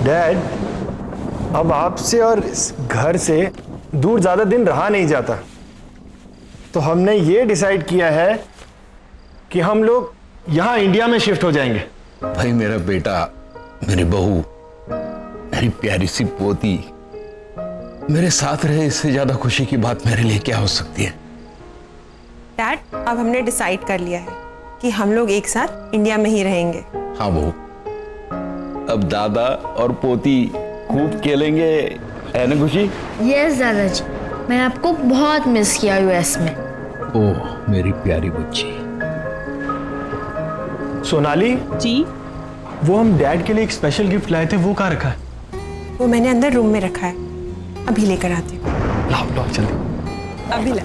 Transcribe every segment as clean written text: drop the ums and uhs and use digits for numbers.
Dad, अब आपसे और इस घर से दूर ज्यादा दिन रहा नहीं जाता, तो हमने ये डिसाइड किया है कि हम लोग यहां इंडिया में शिफ्ट हो जाएंगे। भाई मेरा बेटा, मेरी बहू, मेरी प्यारी सी पोती मेरे साथ रहे, इससे ज्यादा खुशी की बात मेरे लिए क्या हो सकती है। डैड, अब हमने डिसाइड कर लिया है कि हम लोग एक साथ इंडिया में ही रहेंगे। हाँ बहू, अब दादा और पोती खूब खेलेंगे, है ना खुशी? यस दादाजी, मैंने आपको बहुत मिस किया यूएस में। ओह मेरी प्यारी बच्ची। सोनाली जी, वो हम डैड के लिए एक स्पेशल गिफ्ट लाए थे, वो कहाँ रखा है? वो मैंने अंदर रूम में रखा है, अभी लेकर आती हूँ। लाओ लाओ जल्दी। अभी ला।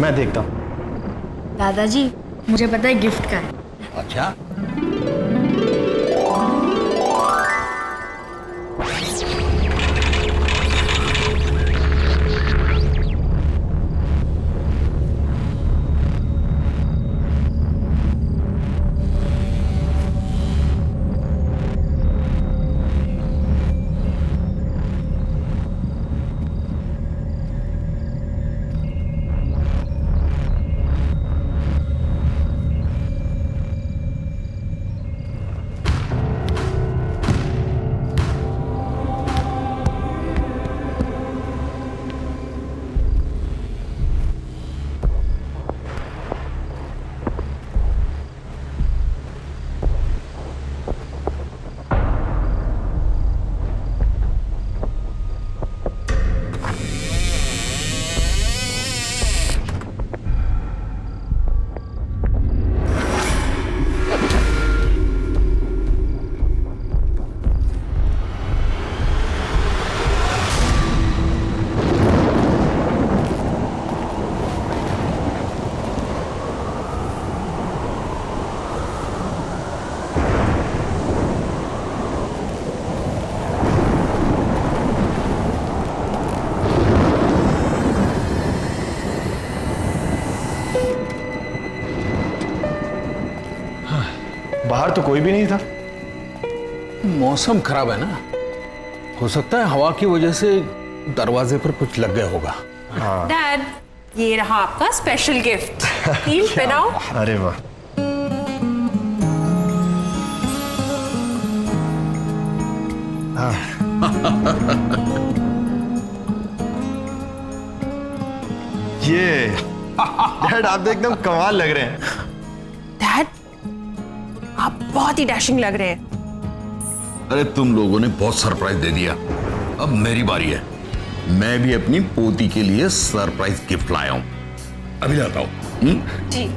मैं देखता हूँ। दादाजी, मुझे पता है गिफ्ट का है। अच्छा, बाहर तो कोई भी नहीं था। मौसम खराब है ना, हो सकता है हवा की वजह से दरवाजे पर कुछ लग गया होगा। डैड, ये रहा आपका स्पेशल गिफ्ट। हील पहनाओ। अरे वाह, ये डैड आप तो एकदम कमाल लग रहे हैं। डैड, आप बहुत ही डैशिंग लग रहे हैं। अरे तुम लोगों ने बहुत सरप्राइज दे दिया, अब मेरी बारी है। मैं भी अपनी पोती के लिए सरप्राइज गिफ्ट लाया हूं, अभी लाता हूं। जी।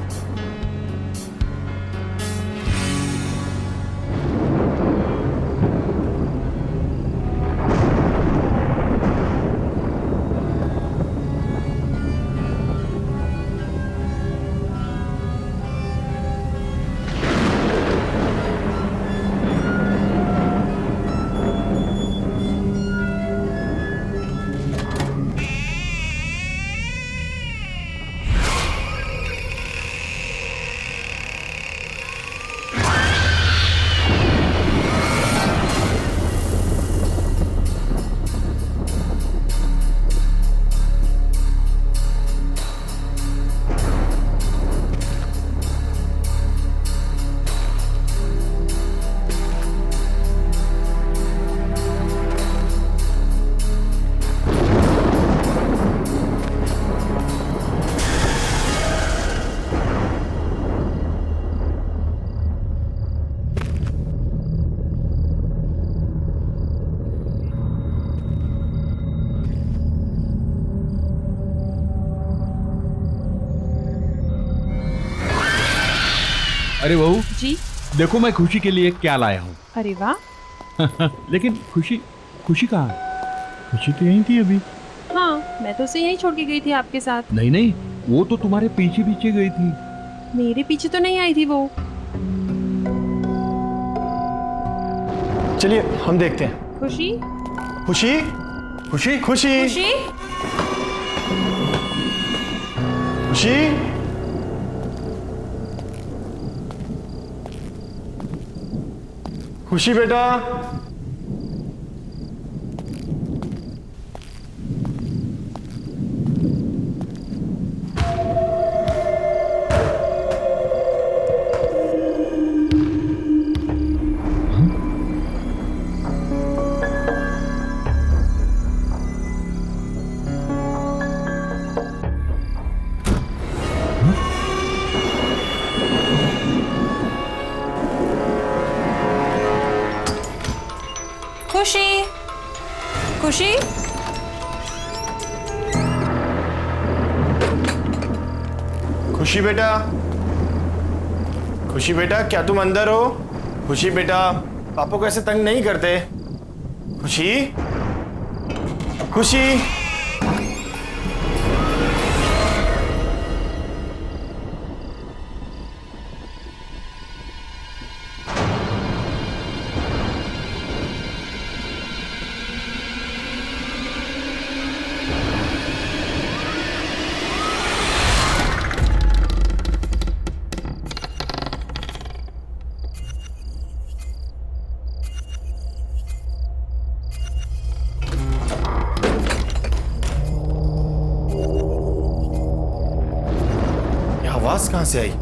अरे बहू जी। देखो मैं खुशी के लिए क्या लाया हूँ। अरे वाह। लेकिन खुशी कहाँ है? खुशी तो यहीं थी अभी। हाँ, मैं तो उसे यहीं छोड़ के गई थी आपके साथ। नहीं नहीं, वो तो तुम्हारे पीछे पीछे गई थी। मेरे पीछे तो नहीं आई थी वो। चलिए हम देखते हैं। खुशी, खुशी खुशी खुशी खुशी, खुशी खुशी बेटा, खुशी, खुशी, खुशी बेटा, खुशी बेटा, क्या तुम अंदर हो? खुशी बेटा, पापा को ऐसे तंग नहीं करते। खुशी, खुशी, आवाज कहां से आई?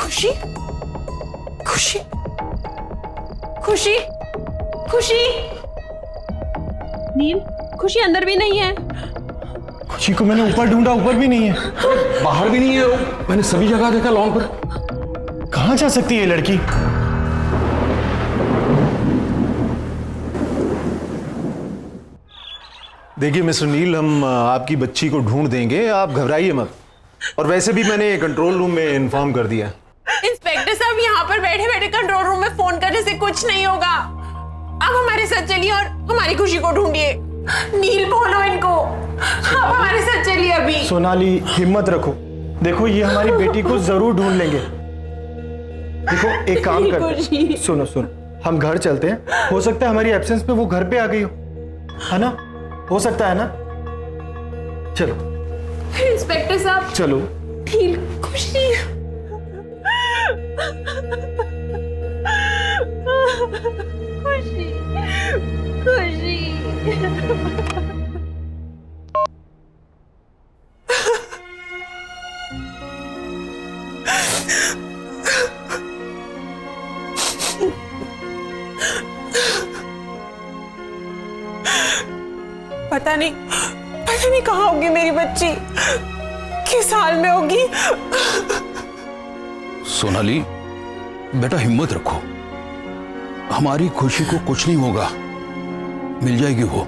खुशी, खुशी, खुशी, खुशी। नील, खुशी अंदर भी नहीं है। खुशी को मैंने ऊपर ढूंढा, ऊपर भी नहीं है। बाहर भी नहीं है, मैंने सभी जगह देखा लॉन पर। कहां जा सकती है ये लड़की? देखिए मिस्टर नील, हम आपकी बच्ची को ढूंढ देंगे, आप घबराइए मत। और वैसे भी मैंने कंट्रोल रूम में इन्फॉर्म कर दिया। इंस्पेक्टर साहब, यहाँ पर बैठे बैठे कंट्रोल रूम में फोन करने से कुछ नहीं होगा। आप हमारे साथ चलिए और हमारी खुशी को ढूंढिए। नील, बोलो इनको, आप हमारे साथ चलिए अभी। सोनाली, हिम्मत रखो। देखो, ये हमारी बेटी को जरूर ढूंढ लेंगे। देखो, एक काम करते हैं, सुनो सुनो, हम घर चलते हैं। हो सकता है हमारी एब्सेंस में वो घर पे आ गई हो, है ना? हो सकता है ना? चलो इंस्पेक्टर साहब, चलो। नील, खुशी। खुशी, खुशी। पता नहीं कहाँ होगी मेरी बच्ची, किस हाल में होगी। सोनाली बेटा, हिम्मत रखो, हमारी खुशी को कुछ नहीं होगा, मिल जाएगी वो।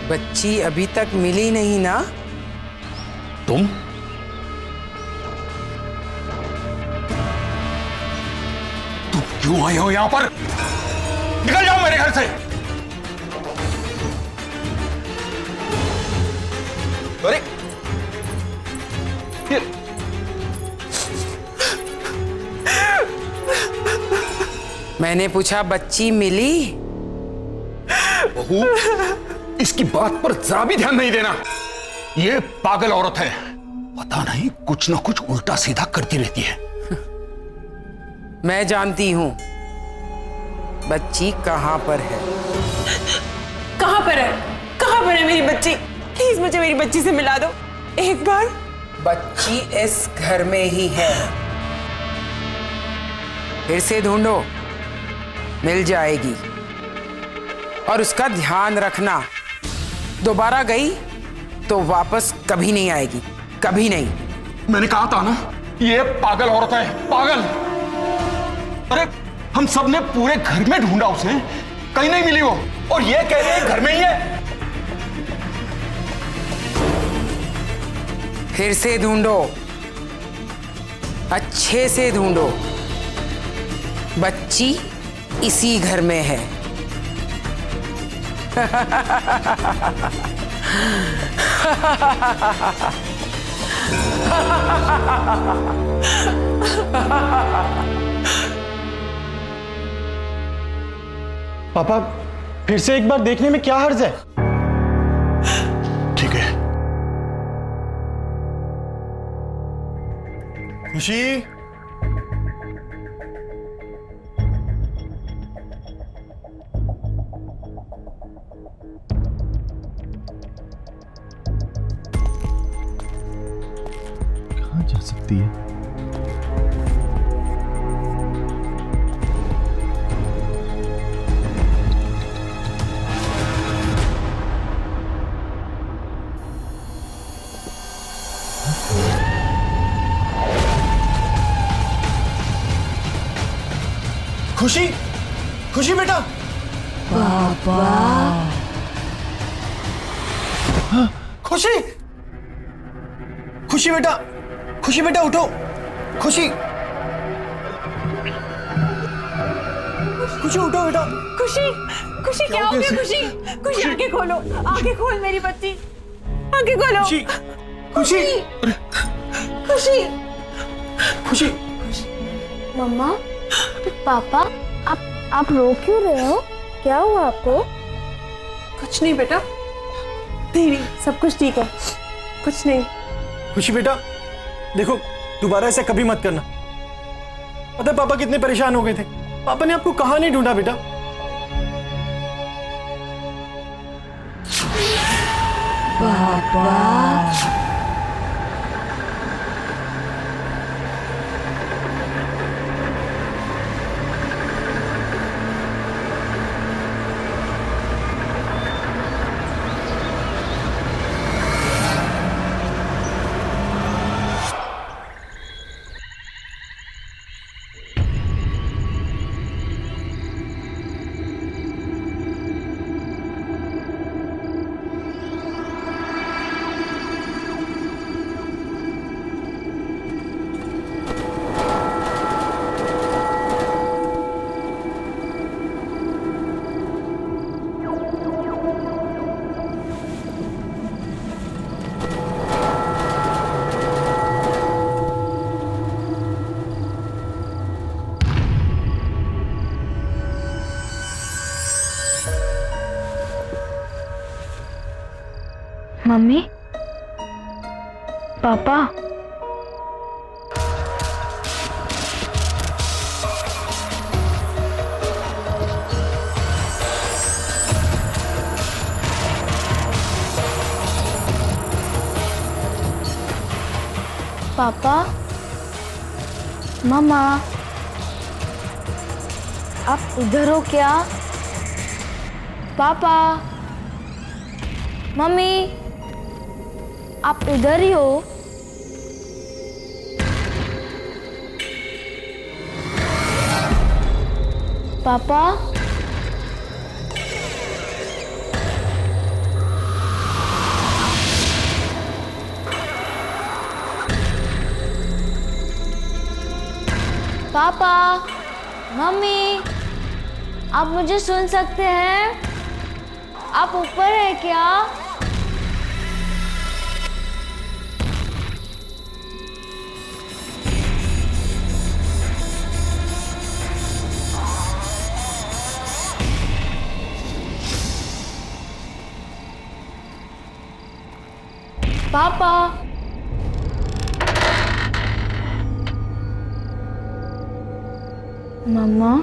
बच्ची अभी तक मिली नहीं ना? तुम क्यों आए हो यहां पर? निकल जाओ मेरे घर से। अरे मैंने पूछा बच्ची मिली? बहू, इसकी बात पर जरा भी ध्यान नहीं देना। ये पागल औरत है, पता नहीं कुछ ना कुछ उल्टा सीधा करती रहती है। मैं जानती हूं बच्ची कहां पर है। कहां पर है? कहां पर है मेरी बच्ची? प्लीज मुझे मेरी बच्ची से मिला दो एक बार। बच्ची इस घर में ही है, फिर से ढूंढो, मिल जाएगी। और उसका ध्यान रखना, दोबारा गई तो वापस कभी नहीं आएगी, कभी नहीं। मैंने कहा था ना, ये पागल औरत है, पागल। अरे हम सब ने पूरे घर में ढूंढा उसे, कहीं नहीं मिली वो, और ये कह रहे हैं घर में ही है। फिर से ढूंढो, अच्छे से ढूंढो। बच्ची इसी घर में है। पापा फिर से एक बार देखने में क्या हर्ज है? ठीक है। खुशी, कहाँ जा सकती है? खुशी, खुशी बेटा। पापा। खुशी, खुशी बेटा, खुशी बेटा उठो। खुशी, खुशी उठो बेटा। खुशी, खुशी क्या हो गया? खुशी, खुशी आंखें खोलो, आंखें खोल मेरी बच्ची, आंखें खोलो। खुशी, खुशी, खुशी, खुशी। मम्मा, पापा, आप रो क्यों रहे हो? क्या हुआ आपको? कुछ नहीं बेटा, नहीं, सब कुछ ठीक है, कुछ नहीं। खुशी बेटा, देखो दोबारा ऐसा कभी मत करना। पता है पापा कितने परेशान हो गए थे, पापा ने आपको कहाँ नहीं ढूंढा बेटा। मम्मी, पापा, पापा, मम्मा, आप इधर हो क्या? पापा, मम्मी, आप इधर ही हो? पापा, पापा, मम्मी, आप मुझे सुन सकते हैं? आप ऊपर है क्या? पापा, मम्मा,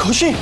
खुशी,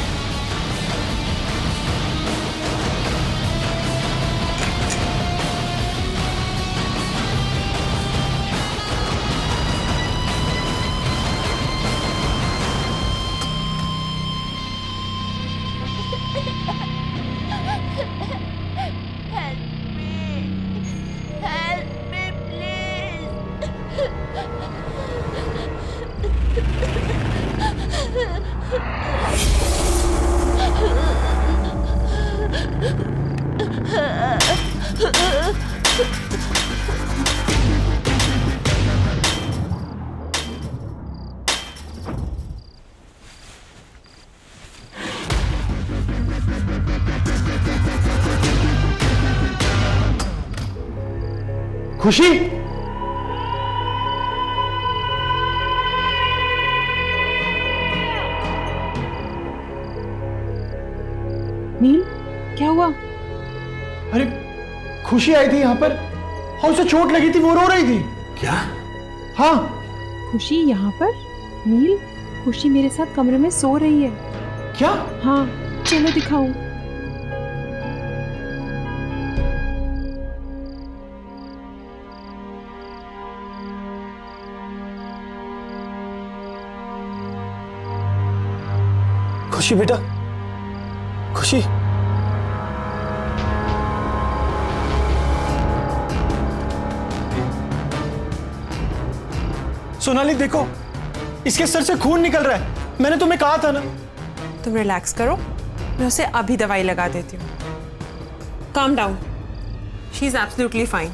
खुशी, नील, क्या हुआ? अरे खुशी आई थी यहाँ पर और उसे चोट लगी थी, वो रो रही थी। क्या? हाँ। खुशी यहाँ पर? नील, खुशी मेरे साथ कमरे में सो रही है। क्या? हाँ, चलो दिखाऊं। खुशी बेटा, खुशी, सोनाली देखो, इसके सर से खून निकल रहा है। मैंने तुम्हें कहा था ना। तुम रिलैक्स करो, मैं उसे अभी दवाई लगा देती हूँ। Calm down, she is absolutely fine.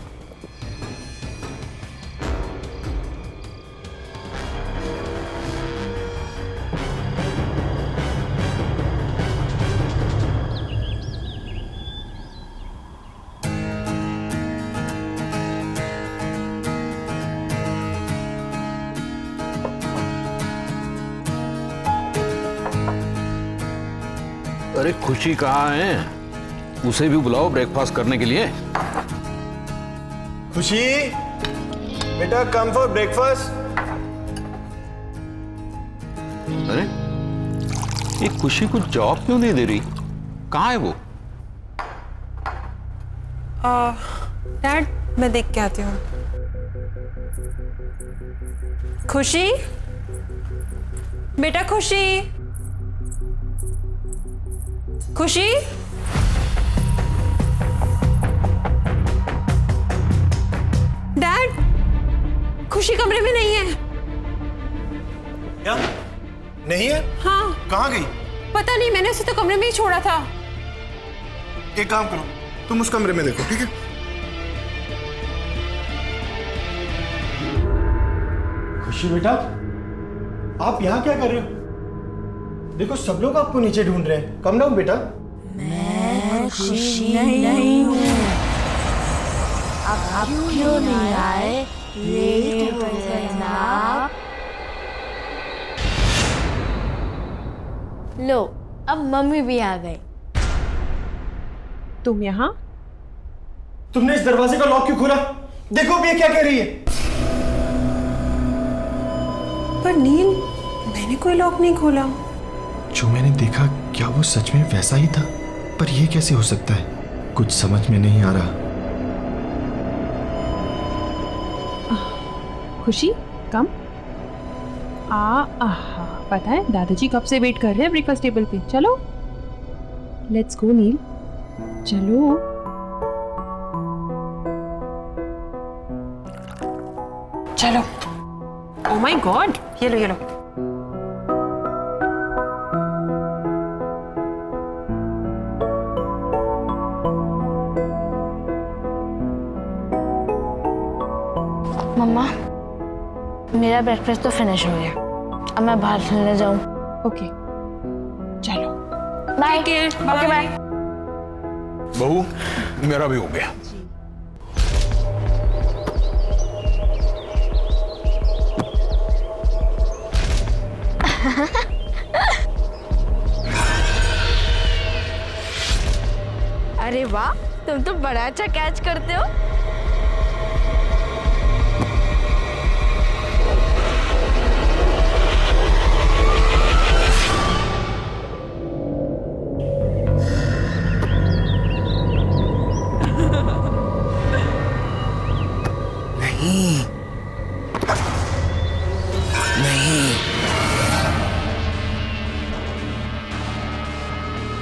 अरे खुशी कहाँ है? उसे भी बुलाओ ब्रेकफास्ट करने के लिए। खुशी बेटा, कम फॉर ब्रेकफास्ट। अरे ये खुशी को जॉब क्यों नहीं दे रही? कहाँ है वो? डैड, मैं देख के आती हूँ। खुशी बेटा, खुशी, खुशी, डैड, खुशी कमरे में नहीं है। क्या? नहीं है? हाँ, कहाँ गई? पता नहीं, मैंने उसे तो कमरे में ही छोड़ा था। एक काम करो, तुम उस कमरे में देखो, ठीक है? खुशी बेटा, आप यहाँ क्या कर रहे हो? देखो सब लोग आपको नीचे ढूंढ रहे हैं। कम डाउन बेटा। मैं खुशी नहीं हूँ। अब क्यों नहीं आए? लेट हो गए ना आप। लो, अब मम्मी भी आ गई। तुम यहाँ? तुमने इस दरवाजे का लॉक क्यों खोला? देखो अब ये क्या कह रही है। पर नील, मैंने कोई लॉक नहीं खोला। जो मैंने देखा क्या वो सच में वैसा ही था? पर ये कैसे हो सकता है? कुछ समझ में नहीं आ रहा। खुशी, कम। पता है दादाजी कब से वेट कर रहे हैं ब्रेकफास्ट टेबल पे। चलो, लेट्स गो नील, चलो। चलो। ओह माय गॉड, ये लो, ये लो। मम्मा, मेरा ब्रेकफास्ट तो फिनिश हो गया। अब मैं बाहर खेलने जाऊं। ओके, चलो। बाय। Okay, bye. बहू, मेरा भी हो गया। अरे वाह, तुम तो बड़ा अच्छा कैच करते हो।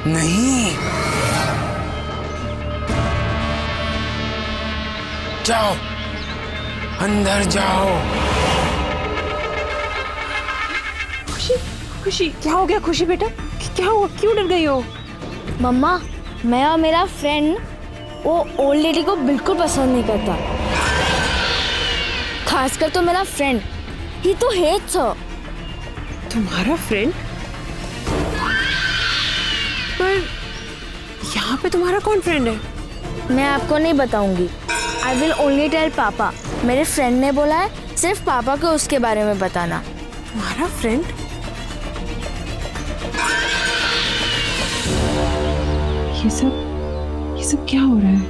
नहीं, जाओ, अंदर जाओ। खुशी, खुशी, क्या हो गया खुशी बेटा? क्या हुआ, क्यों डर गई हो? मम्मा, मैं और मेरा फ्रेंड वो ओल्ड लेडी को बिल्कुल पसंद नहीं करता, खासकर तो मेरा फ्रेंड, ही तो हेट्स हर। तुम्हारा फ्रेंड? पर यहाँ पे तुम्हारा कौन फ्रेंड है? मैं आपको नहीं बताऊंगी। आई विल ओनली टेल पापा। मेरे फ्रेंड ने बोला है सिर्फ पापा को उसके बारे में बताना। तुम्हारा फ्रेंड? ये सब क्या हो रहा है?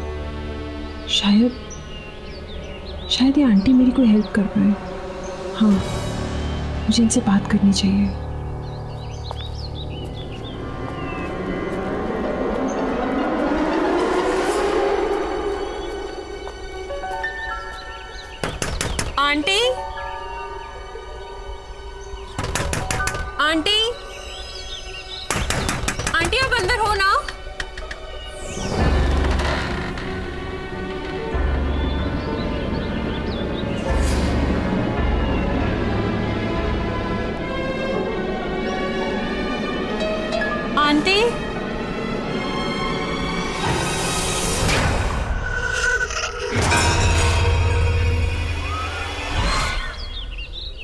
शायद ये आंटी मेरी कोई हेल्प कर पाए। हाँ, मुझे इनसे बात करनी चाहिए। आंटी, आंटी, आंटी आप अंदर हो ना? आंटी,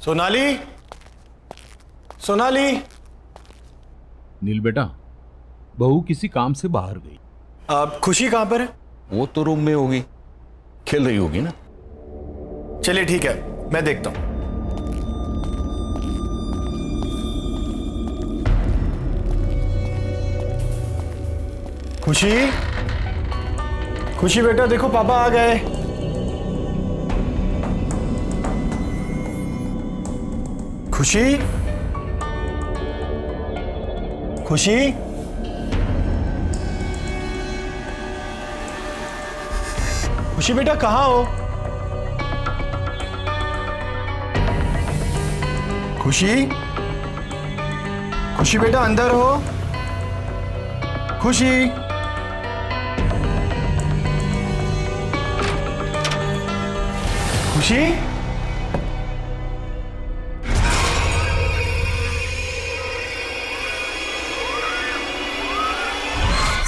सोनाली, सोनाली। नील बेटा, बहू किसी काम से बाहर गई। अब खुशी कहाँ पर है? वो तो रूम में होगी, खेल रही होगी ना। चलिए ठीक है, मैं देखता हूं। खुशी, खुशी बेटा देखो पापा आ गए। खुशी, खुशी, खुशी बेटा कहाँ हो? खुशी, खुशी बेटा अंदर हो? खुशी, खुशी,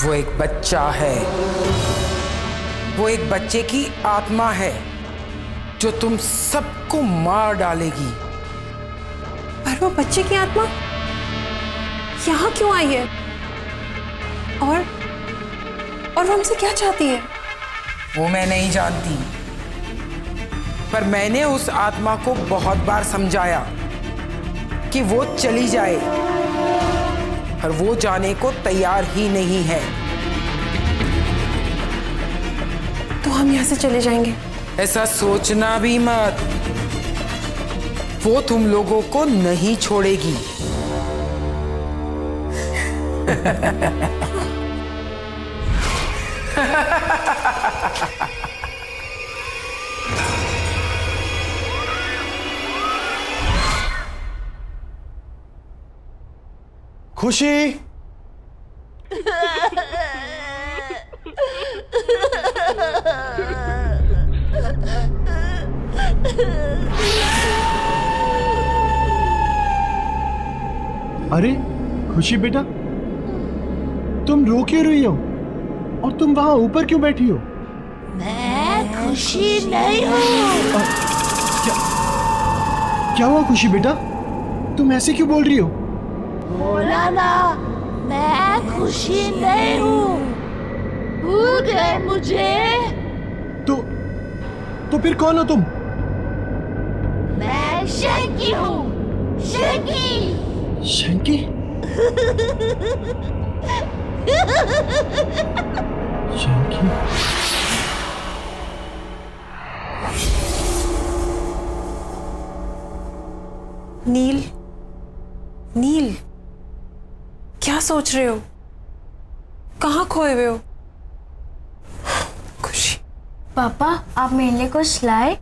वो एक बच्चा है, वो एक बच्चे की आत्मा है जो तुम सबको मार डालेगी। पर वो बच्चे की आत्मा यहाँ क्यों आई है? और वो हमसे क्या चाहती है? वो मैं नहीं जानती, पर मैंने उस आत्मा को बहुत बार समझाया कि वो चली जाए, पर वो जाने को तैयार ही नहीं है। तो हम यहाँ से चले जाएंगे? ऐसा सोचना भी मत, वो तुम लोगों को नहीं छोड़ेगी। खुशी, अरे खुशी बेटा, तुम रो क्यों रही हो? और तुम वहां ऊपर क्यों बैठी हो? मैं खुशी नहीं हूँ। क्या हुआ खुशी बेटा? तुम ऐसे क्यों बोल रही हो? बोला ना, मैं खुशी नहीं हूँ। भूल गए मुझे? तो फिर कौन हो तुम? मैं शंकी हूँ, शंकी। शंकी? शंकी? नील, नील, क्या सोच रहे हो? कहाँ खोए हुए हो? खुशी। पापा, आप मेरे लिए कुछ लाए?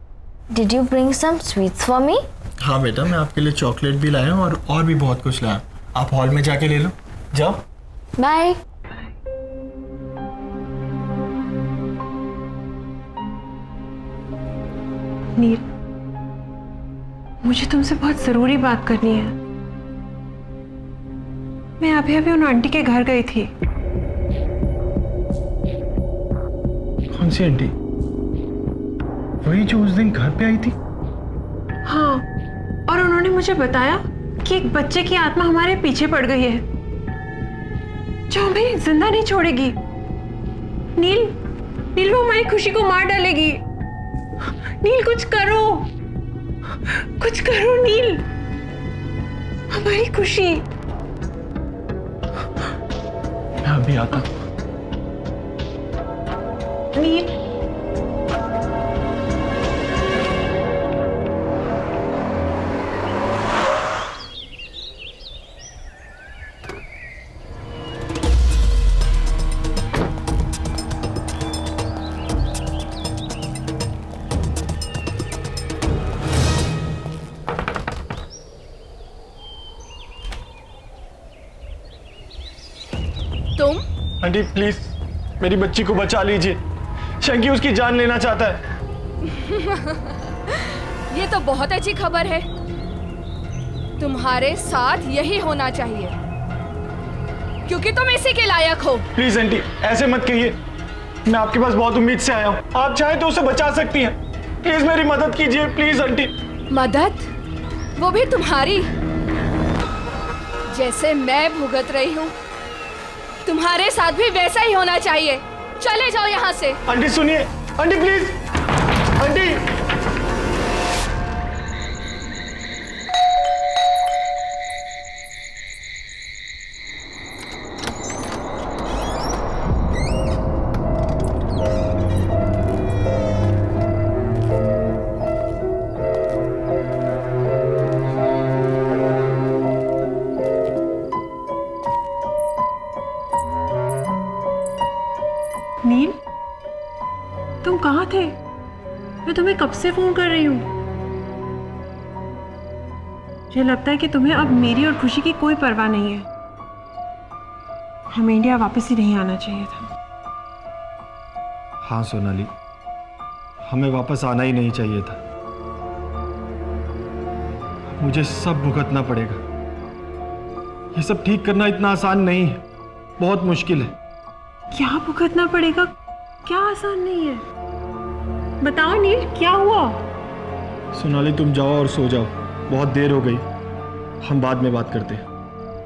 Did you bring some sweets for me? हाँ बेटा, मैं आपके लिए चॉकलेट भी लाया हूँ और भी बहुत कुछ लाया। आप हॉल में जाके ले लो, जाओ। Bye. नील, मुझे तुमसे बहुत जरूरी बात करनी है। मैं अभी अभी उन आंटी के घर गई थी। कौन सी आंटी? वही जो उस दिन घर पे आई थी? हाँ, और उन्होंने मुझे बताया कि एक बच्चे की आत्मा हमारे पीछे पड़ गई है जो हमें जिंदा नहीं छोड़ेगी। नील, नील वो हमारी खुशी को मार डालेगी। नील कुछ करो, कुछ करो नील, हमारी खुशी। मैं अभी आता हूं। नील, तुम? आंटी प्लीज मेरी बच्ची को बचा लीजिए। शंकी उसकी जान लेना चाहता है। ये तो बहुत अच्छी खबर है। तुम्हारे साथ यही होना चाहिए क्योंकि तुम इसी के लायक हो। प्लीज आंटी ऐसे मत कहिए, मैं आपके पास बहुत उम्मीद से आया हूँ। आप चाहे तो उसे बचा सकती हैं। प्लीज मेरी मदद कीजिए प्लीज आंटी। मदद? वो भी तुम्हारी? जैसे मैं भुगत रही हूँ तुम्हारे साथ भी वैसा ही होना चाहिए। चले जाओ यहाँ से। आंटी सुनिए, आंटी प्लीज, आंटी। नील, तुम कहाँ थे? मैं तुम्हें कब से फोन कर रही हूँ। मुझे लगता है कि तुम्हें अब मेरी और खुशी की कोई परवाह नहीं है। हमें इंडिया वापस ही नहीं आना चाहिए था। हाँ सोनाली, हमें वापस आना ही नहीं चाहिए था। मुझे सब भुगतना पड़ेगा। ये सब ठीक करना इतना आसान नहीं है, बहुत मुश्किल है। क्या भुगतना पड़ेगा? क्या आसान नहीं है? बताओ नील, क्या हुआ? सोनाली तुम जाओ और सो जाओ, बहुत देर हो गई। हम बाद में बात करते हैं।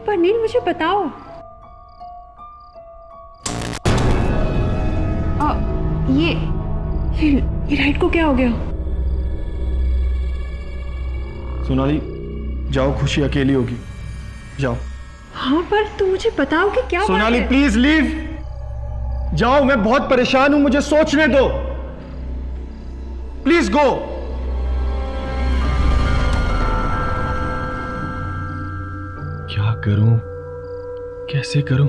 पर नील मुझे बताओ। ये लाइट को क्या हो गया? सोनाली जाओ, खुशी अकेली होगी, जाओ। हाँ पर तुम मुझे बताओ कि क्या सोनाली प्लीज लीव, जाओ। मैं बहुत परेशान हूं, मुझे सोचने दो। Please go. क्या करूं, कैसे करूं?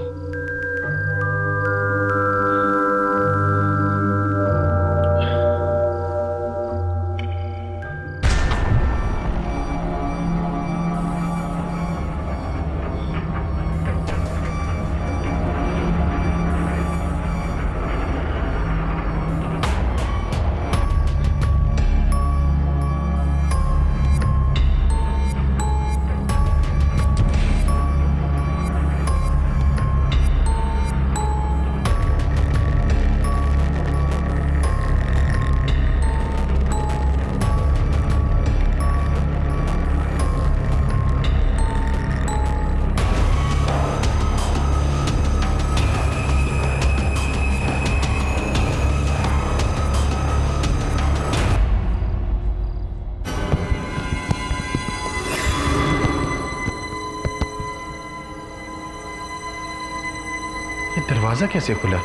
दरवाजा कैसे खुला?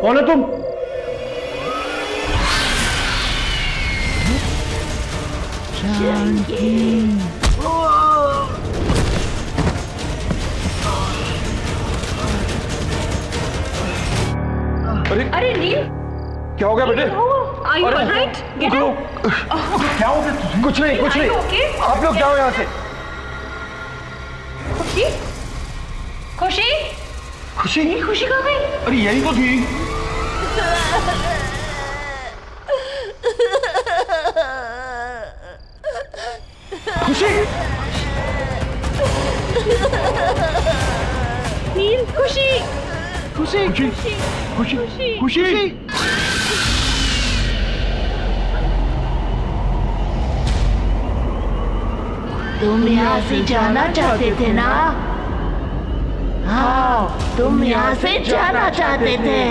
कौन है तुम? अरे नील, क्या हो गया बेटे? are you alright? Get up. क्या हो गया? कुछ नहीं, कुछ Are you नहीं। okay? आप लोग जाओ यहाँ से। खुशी? खुशी? खुशी? खुशी कहाँ गई? अरे यही तो थी। खुशी? नील, खुशी? खुशी? खुशी? खुशी? तुम यहाँ से जाना चाहते थे ना? हाँ, तुम यहाँ से जाना चाहते थे।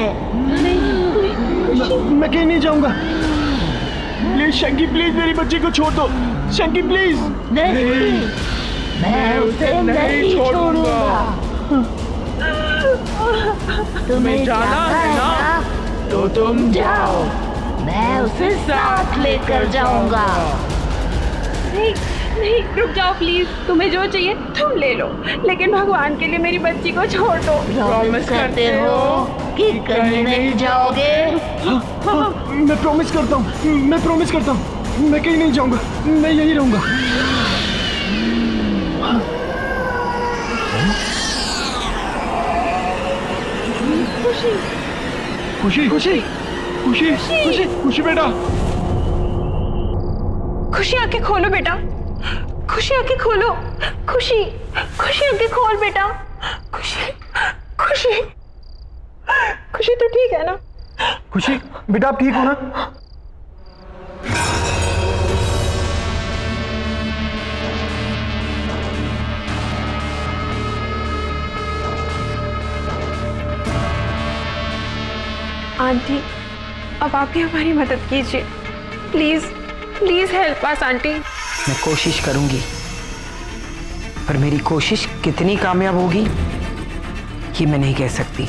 मैं कहीं नहीं जाऊंगा। प्लीज शंकी, प्लीज मेरी बच्ची को छोड़ दो। शंकी प्लीज। नहीं, मैं उसे नहीं छोड़ूंगा। तुम्हें जाना है ना? तो तुम जाओ, मैं उसे साथ लेकर जाऊंगा। नहीं नहीं, रुक जाओ प्लीज। तुम्हें जो चाहिए तुम ले लो, लेकिन भगवान के लिए मेरी बच्ची को छोड़ दो। प्रॉमिस करते हो कि कहीं नहीं जाओगे? मैं प्रॉमिस करता हूँ, मैं प्रॉमिस करता हूँ। मैं कहीं नहीं जाऊंगा, मैं यही रहूंगा। खुशी खुशी, खुशी, खुशी, खुशी, खुशी बेटा। खुशी, आंखें खोलो बेटा। खुशी, आंखें खोलो। खुशी, खुशी, आंखें खोल बेटा। खुशी, खुशी, खुशी, तो ठीक है ना? खुशी बेटा, आप ठीक हो ना? आंटी, अब आप ही हमारी मदद कीजिए please. Please help us aunty. मैं कोशिश करूंगी, पर मेरी कोशिश कितनी कामयाब होगी ये मैं नहीं कह सकती।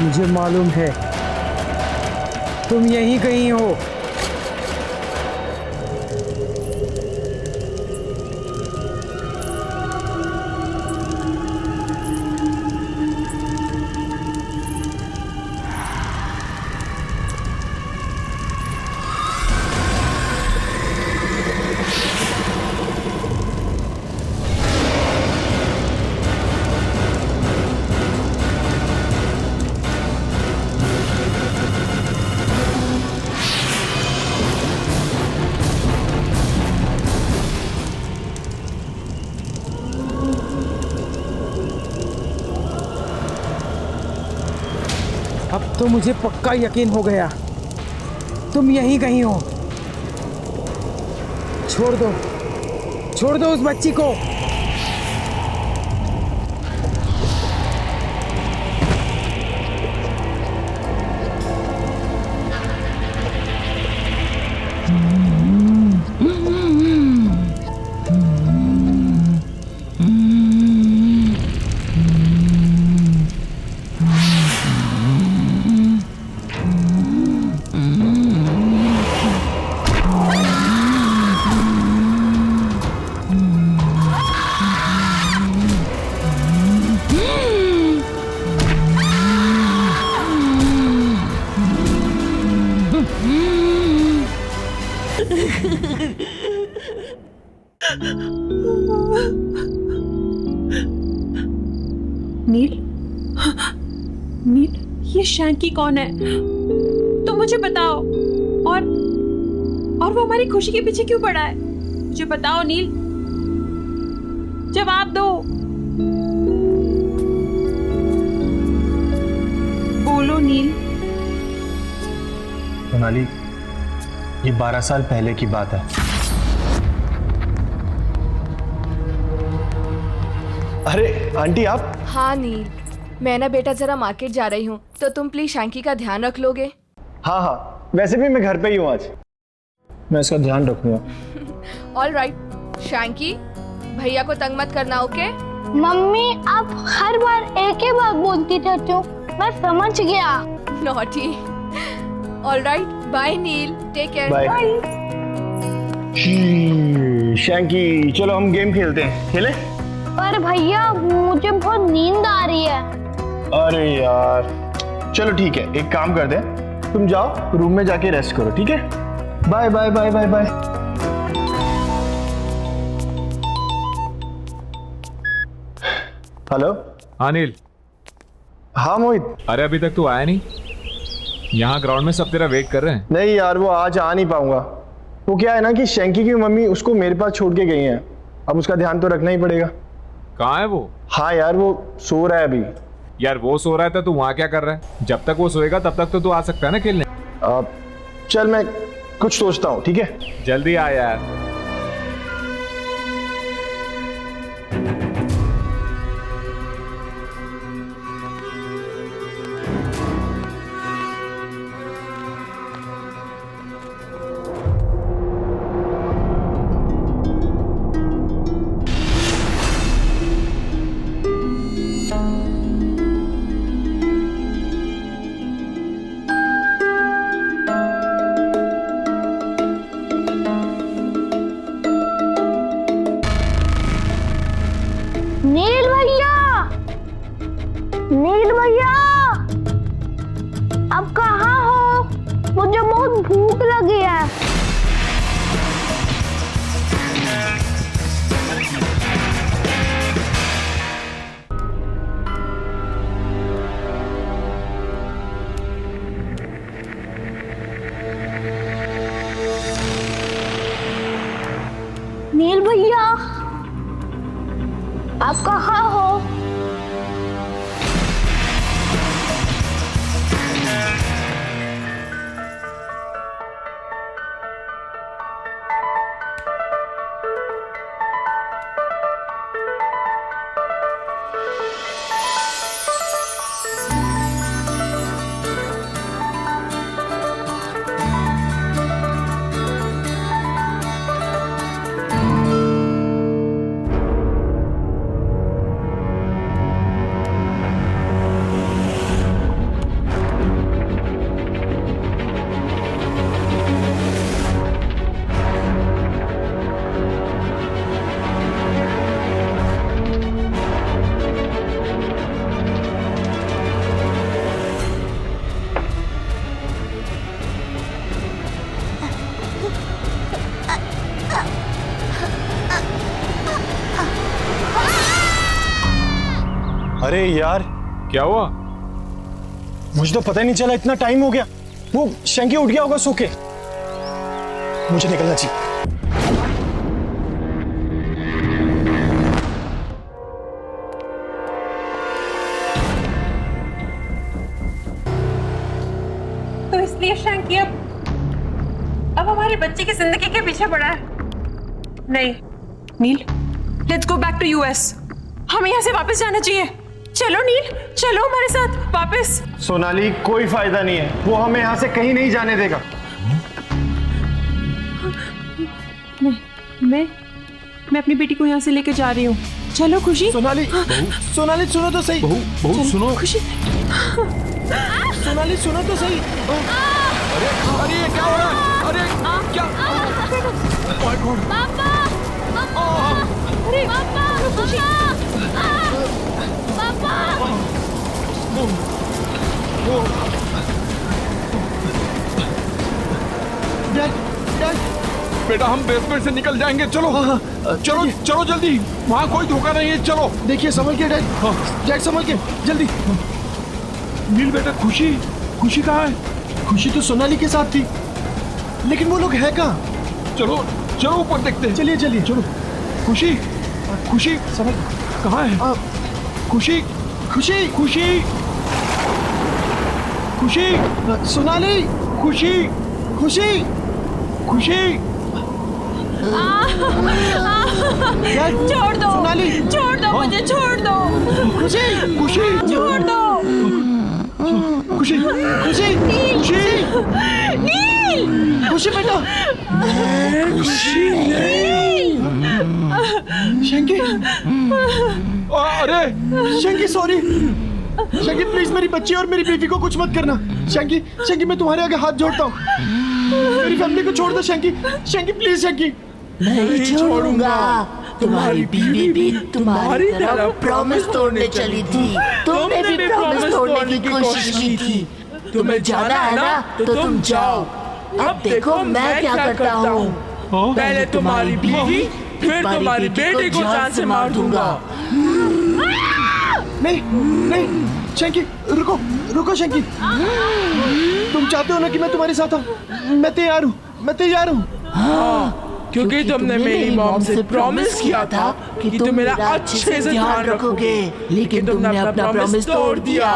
मुझे मालूम है तुम यहीं कहीं हो। अब तो मुझे पक्का यकीन हो गया तुम यहीं कहीं हो। छोड़ दो उस बच्ची को। नील, नील, ये शैंकी कौन है? तुम मुझे बताओ। और वो हमारी खुशी के पीछे क्यों पड़ा है? मुझे बताओ नील, जवाब दो। बोलो नील। सोनाली, ये 12 साल पहले की बात है। अरे आंटी आप? हाँ नील, मैं ना बेटा जरा मार्केट जा रही हूँ, तो तुम प्लीज शैंकी का ध्यान रख लोगे? हाँ हाँ, वैसे भी मैं घर पे ही हूँ आज, मैं इसका ध्यान रखूंगा। ऑल राइट शैंकी, भैया को तंग मत करना, ओके? मम्मी आप हर बार एक ही बात बोलती रहती हो, मैं समझ गया। नॉटी। ऑल राइट, बाय नील, टेक केयर। बाय। शैंकी, चलो हम गेम खेलते हैं, खेले? पर भैया मुझे बहुत नींद आ रही है। अरे यार, चलो ठीक है, एक काम कर दे, तुम जाओ रूम में जाके रेस्ट करो, ठीक है? Bye bye bye bye bye. Hello. हाँ नील। हाँ मोहित। अरे अभी तक तू आया नहीं? यहाँ ग्राउंड में सब तेरा वेट कर रहे हैं। नहीं यार, वो आज आ नहीं पाऊंगा। वो क्या है ना कि शैंकी की मम्मी उसको मेरे पास छोड़ के गई हैं, अब उसका ध्यान तो रखना ही पड़ेगा। कहाँ है वो? हाँ यार, वो सो रहा है अभी। यार वो सो रहा है तो तू वहाँ क्या कर रहा है? जब तक वो सोएगा तब तक तो तू आ सकता है ना खेलने। चल मैं कुछ सोचता हूँ, ठीक है? जल्दी आ यार। नील भैया, नील भैया, आप कहाँ हो? मुझे बहुत भूख लगी है। नील भैया, आप कहाँ हो? अरे यार, क्या हुआ? मुझे तो पता ही नहीं चला, इतना टाइम हो गया। वो शैंकी उठ गया होगा सो के। मुझे निकलना चाहिए। तो इसलिए शैंकी अब हमारे बच्चे की जिंदगी के पीछे पड़ा है। नहीं Neel, let's go back to US. हमें यहाँ से वापस जाना चाहिए। चलो नील, चलो हमारे साथ वापस। सोनाली, कोई फायदा नहीं है, वो हमें यहाँ से कहीं नहीं जाने देगा। मैं अपनी बेटी को यहाँ से लेकर जा रही हूँ। चलो खुशी। सोनाली, सोनाली सुनो तो सही। बहू सुनो। खुशी, सोनाली सुनो तो सही। अरे ये क्या हो रहा है? अरे क्या? पापा, अरे पापा, खुशी, पापा। डैड, डैड, बेटा हम बेसमेंट से निकल जाएंगे। चलो चलो चलो जल्दी, वहाँ कोई धोखा नहीं है। चलो देखिए संभल के डैड, डैड संभल के जल्दी। नील बेटा, खुशी खुशी कहाँ है? खुशी तो सोनाली के साथ थी, लेकिन वो लोग है कहाँ? चलो चलो ऊपर देखते हैं। चलिए चलिए चलो। खुशी खुशी समझ कहाँ है? खुशी खुशी खुशी खुशी सोनाली खुशी खुशी खुशी छोड़ दो सोनाली छोड़ दो मुझे, छोड़ दो खुशी खुशी छोड़ दो। खुशी खुशी खुशी नील खुशी बेटा। शंकी, अरे शंकी सॉरी। शंकी प्लीज मेरी बच्ची और मेरी बीवी को कुछ मत करना। शंकी शंकी मैं तुम्हारे आगे हाथ जोड़ता हूँ, मेरी फैमिली को छोड़ दो शंकी। शंकी प्लीज शंकी। नहीं छोड़ूंगा। तुम्हारी बीवी भी तुम्हारी तरह प्रॉमिस तोड़ने चली थी। तुमने भी प्रॉमिस तोड़ने की कोशिश की थी। तुम्हें जाना है ना तो तुम जाओ। अब देखो मैं क्या करता हूँ। पहले तुम्हारी बीवी, फिर तुम्हारी बेटी को जान से मार दूंगा। नहीं नहीं शंकी, रुको रुको शंकी। तुम चाहते हो ना कि मैं तुम्हारे साथ आऊँ? मैं तैयार हूँ, मैं तैयार हूँ। क्योंकि तुमने मेरी मॉम से प्रॉमिस किया था कि तुम मेरा अच्छे से ध्यान रखोगे, लेकिन तुमने अपना प्रॉमिस तोड़ दिया।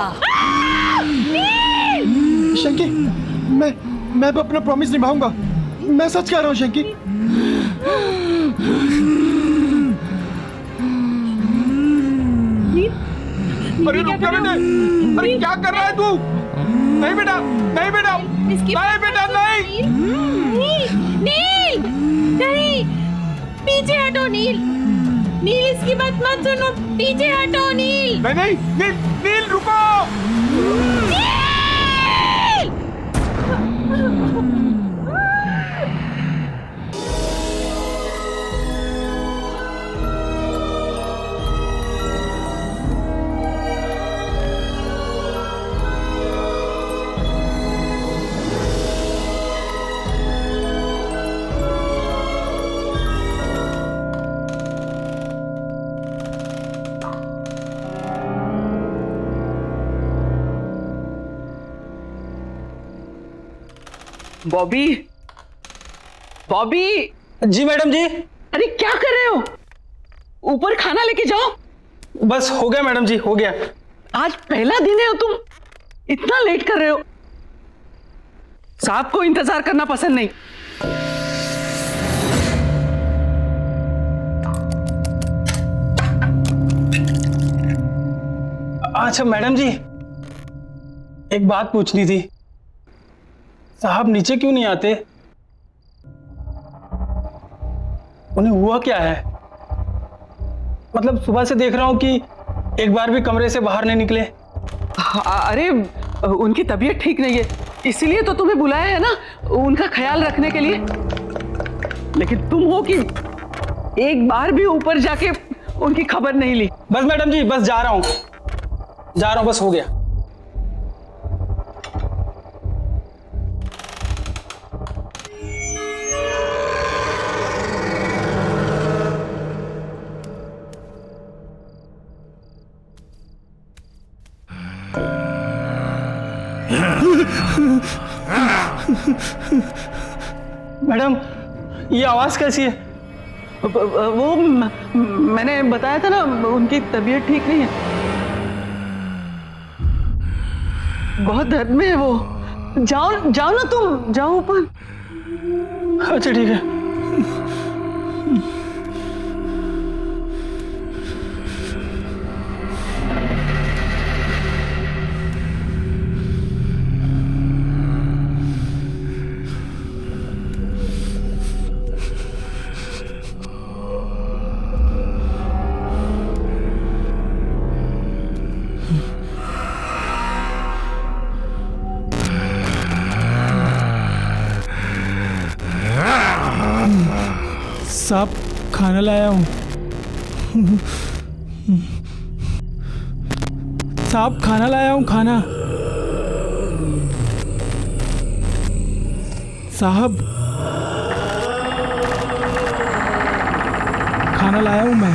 शंकी मैं अब अपना प्रॉमिस निभाऊंगा। मैं सच कह रहा हूँ शंकी। अरे रुक जा बेटे, अरे क्या कर रहा है तू? नहीं बेटा, नहीं बेटा, नहीं बेटा, नहीं। नील नहीं, पीछे हटो नील। नील इसकी बात मत सुनो, पीछे हटो नील। नहीं नहीं नील, नील रुको। बॉबी, बॉबी। जी मैडम जी। अरे क्या कर रहे हो? ऊपर खाना लेके जाओ। बस हो गया मैडम जी, हो गया। आज पहला दिन है और तुम इतना लेट कर रहे हो। साहब को इंतजार करना पसंद नहीं। अच्छा मैडम जी, एक बात पूछनी थी। साहब नीचे क्यों नहीं आते? उन्हें हुआ क्या है? मतलब सुबह से देख रहा हूं कि एक बार भी कमरे से बाहर नहीं निकले। अरे उनकी तबीयत ठीक नहीं है, इसीलिए तो तुम्हें बुलाया है ना, उनका ख्याल रखने के लिए। लेकिन तुम हो कि एक बार भी ऊपर जाके उनकी खबर नहीं ली। बस मैडम जी, बस जा रहा हूं, बस हो गया। मैडम ये आवाज कैसी है? वो मैंने बताया था ना, उनकी तबीयत ठीक नहीं है, बहुत दर्द में है वो। जाओ जाओ ना तुम, जाओ ऊपर। अच्छा ठीक है। साहब खाना लाया हूँ। साहब खाना लाया हूँ, खाना। साहब खाना लाया हूं मैं।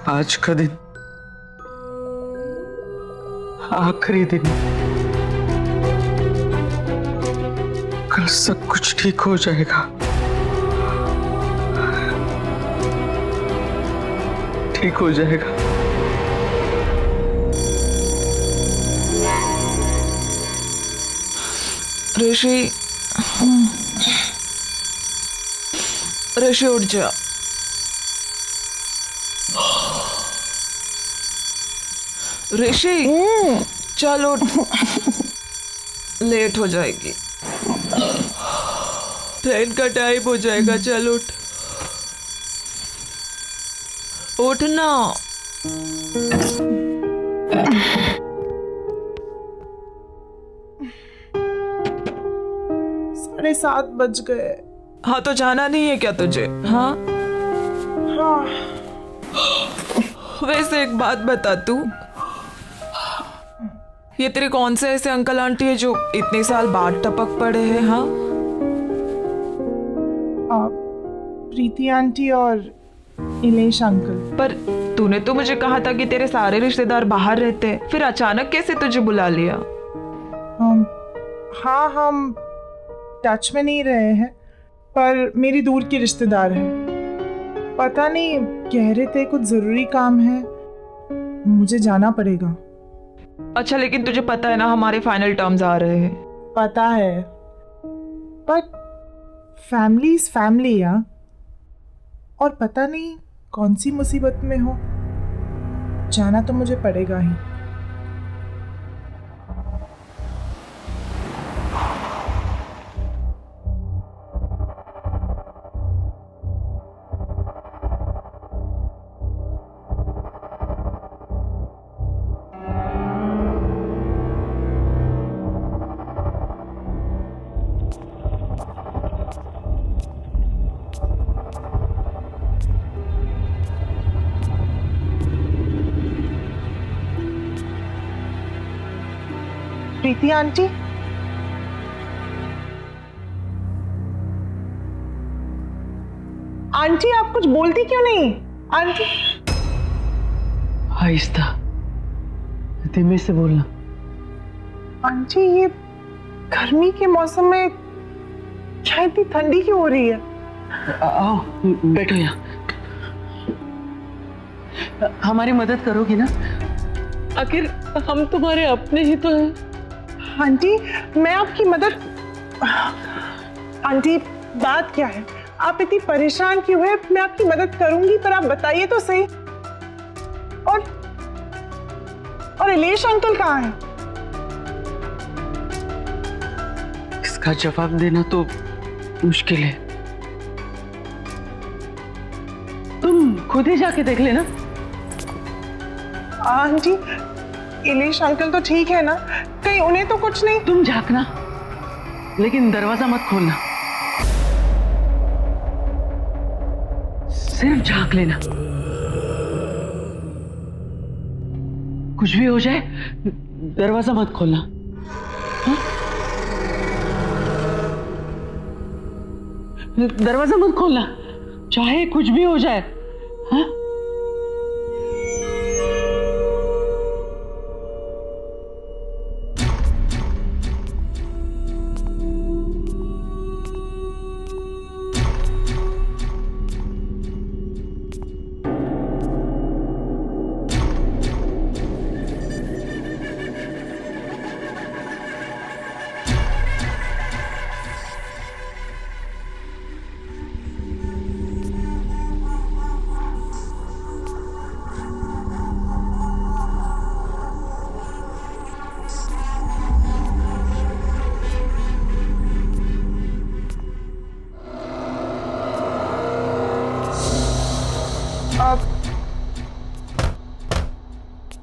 आज का दिन आखिरी दिन, कल सब कुछ ठीक हो जाएगा। ठीक हो जाएगा। ऋषि, ऋषि उठ जा। ऋषि चल उठ, लेट हो जाएगी, ट्रेन का टाइम हो जाएगा। चल उठ, उठ ना। 7:30 बज गए। हाँ तो जाना नहीं है क्या तुझे? हाँ हाँ। वैसे एक बात बता, तू ये तेरे कौन से ऐसे अंकल आंटी है जो इतने साल बाद टपक पड़े हैं? हाँ, प्रीति आंटी और इलेश अंकल। पर तूने तो मुझे कहा था कि तेरे सारे रिश्तेदार बाहर रहते हैं, फिर अचानक कैसे तुझे बुला लिया? हाँ, हम टच में नहीं रहे हैं, पर मेरी दूर की रिश्तेदार है। पता नहीं, कह रहे थे कुछ जरूरी काम है, मुझे जाना पड़ेगा। अच्छा, लेकिन तुझे पता है ना हमारे फाइनल टर्म्स आ रहे हैं? पता है, बट फैमिली इज फैमिली यार। और पता नहीं कौन सी मुसीबत में हो, जाना तो मुझे पड़ेगा ही। प्रीति आंटी, आंटी आप कुछ बोलती क्यों नहीं? आंटी, आहिस्ता, धीमे से बोलना। आंटी ये गर्मी के मौसम में क्या इतनी ठंडी क्यों हो रही है? आओ बैठो यहाँ, हमारी मदद करोगी ना? आखिर हम तुम्हारे अपने ही तो हैं। आंटी मैं आपकी मदद। आंटी बात क्या है, आप इतनी परेशान क्यों है? मैं आपकी मदद करूंगी, पर आप बताइए तो सही। और इलेश अंकल कहाँ हैं? इसका जवाब देना तो मुश्किल है, तुम खुद ही जाके देख लेना। आंटी इलेश अंकल तो ठीक है ना? कहीं उन्हें तो कुछ नहीं? तुम झांकना, लेकिन दरवाजा मत खोलना, सिर्फ झांक लेना। कुछ भी हो जाए दरवाजा मत खोलना। हाँ? दरवाजा मत खोलना, चाहे कुछ भी हो जाए। हाँ?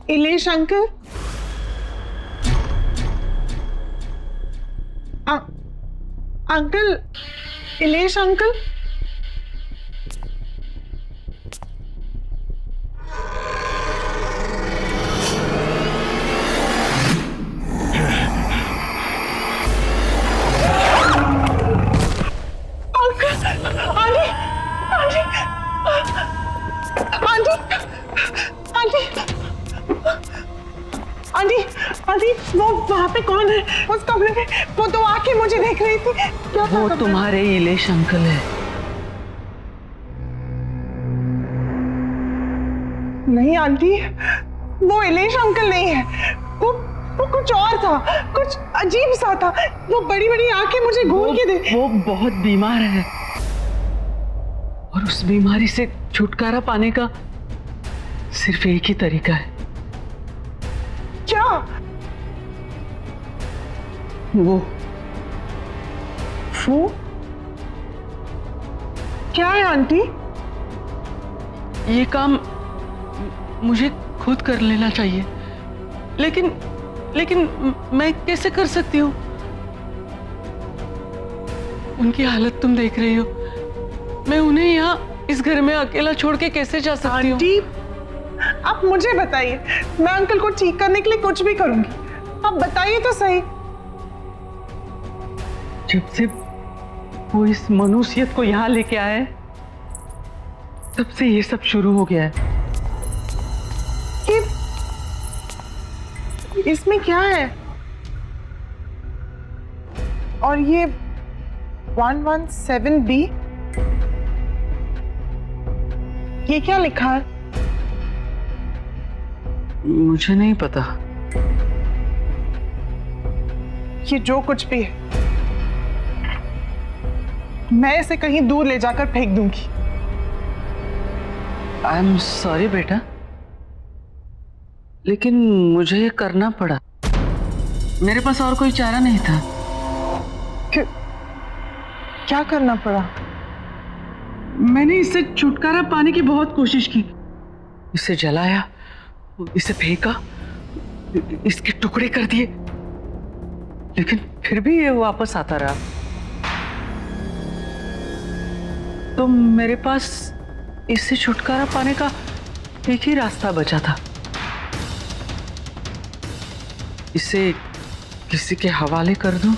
Ilesh uncle, uncle, Ilesh uncle, aunty, वो वहाँ पे कौन है उस कमरे में? वो तो आके मुझे देख रही थी। क्या वो तुम्हारे इलेश अंकल है। नहीं आंटी, वो इलेश अंकल नहीं है। वो कुछ और था, कुछ अजीब सा था। वो बड़ी बड़ी आंखें मुझे घूर के दे। वो बहुत बीमार है और उस बीमारी से छुटकारा पाने का सिर्फ एक ही तरीका है। क्या? वो क्या है आंटी? ये काम मुझे खुद कर लेना चाहिए, लेकिन मैं कैसे कर सकती हूँ? उनकी हालत तुम देख रही हो। मैं उन्हें यहाँ इस घर में अकेला छोड़ के कैसे जा सकती हूँ? आप मुझे बताइए, मैं अंकल को ठीक करने के लिए कुछ भी करूंगी। आप बताइए तो सही। जब से वो इस मनुष्यत को यहाँ लेके आए, तब से ये सब शुरू हो गया है। इसमें क्या है? और ये 117B, ये क्या लिखा है? मुझे नहीं पता। ये जो कुछ भी है, मैं इसे कहीं दूर ले जाकर फेंक दूंगी। आई एम सॉरी बेटा, लेकिन मुझे ये करना पड़ा। मेरे पास और कोई चारा नहीं था। क्या करना पड़ा? मैंने इससे छुटकारा पाने की बहुत कोशिश की। इसे जलाया, इसे फेंका, इसके टुकड़े कर दिए, लेकिन फिर भी ये वापस आता रहा। तो मेरे पास इससे छुटकारा पाने का एक ही रास्ता बचा था। इसे किसी के हवाले कर दूं?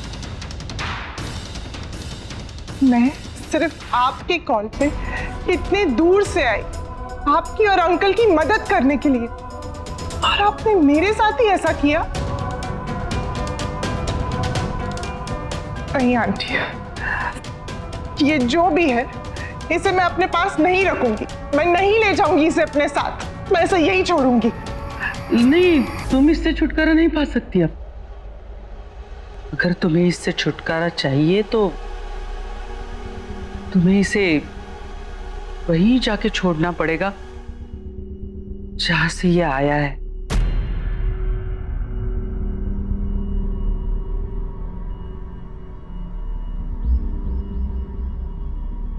मैं सिर्फ आपके कॉल पे इतने दूर से आई, आपकी और अंकल की मदद करने के लिए, और आपने मेरे साथ ही ऐसा किया? नहीं आंटी, ये जो भी है, इसे मैं अपने पास नहीं रखूंगी। मैं नहीं ले जाऊंगी इसे अपने साथ। मैं इसे यही छोड़ूंगी। नहीं, तुम इससे छुटकारा नहीं पा सकती। अब अगर तुम्हें इससे छुटकारा चाहिए तो तुम्हें इसे वहीं जाके छोड़ना पड़ेगा जहां से ये आया है।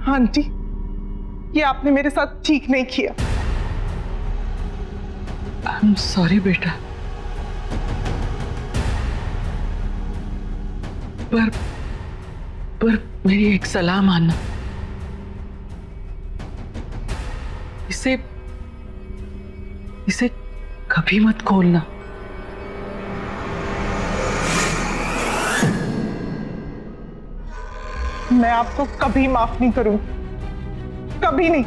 आंटी, ये आपने मेरे साथ ठीक नहीं किया। आई एम सॉरी बेटा, पर मेरी एक सलाह मानना। इसे कभी मत खोलना। मैं आपको कभी माफ नहीं करूंगी, कभी नहीं।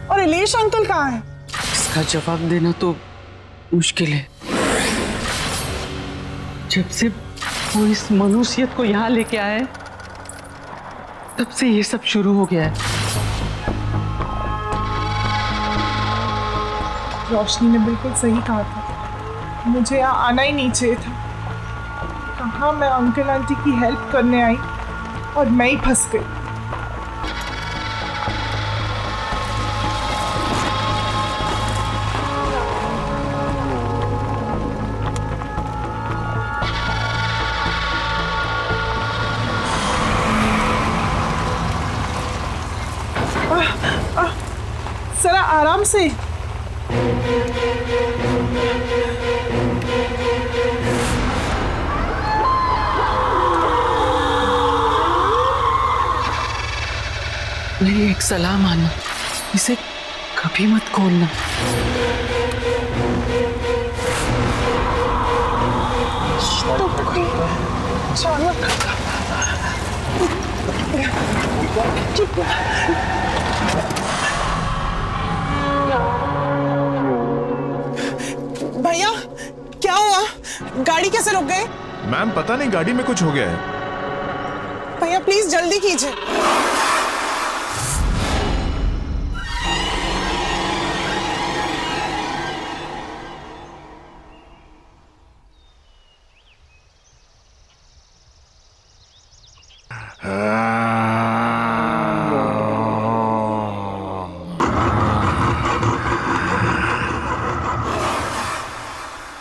और इलेश अंकल कहाँ है? इसका जवाब देना तो मुश्किल है। जब से वो इस मनुष्यत को यहाँ लेके आए, तब से ये सब शुरू हो गया है। रोशनी ने बिल्कुल सही कहा था, मुझे यहाँ आना ही नहीं चाहिए था। कहाँ मैं अंकल आंटी की हेल्प करने आई और मैं ही फंस गई। जरा आराम से। मेरी एक सलाह मानो, इसे कभी मत खोलना। भैया क्या हुआ? गाड़ी कैसे रुक गई? मैम पता नहीं, गाड़ी में कुछ हो गया है। भैया प्लीज जल्दी कीजिए।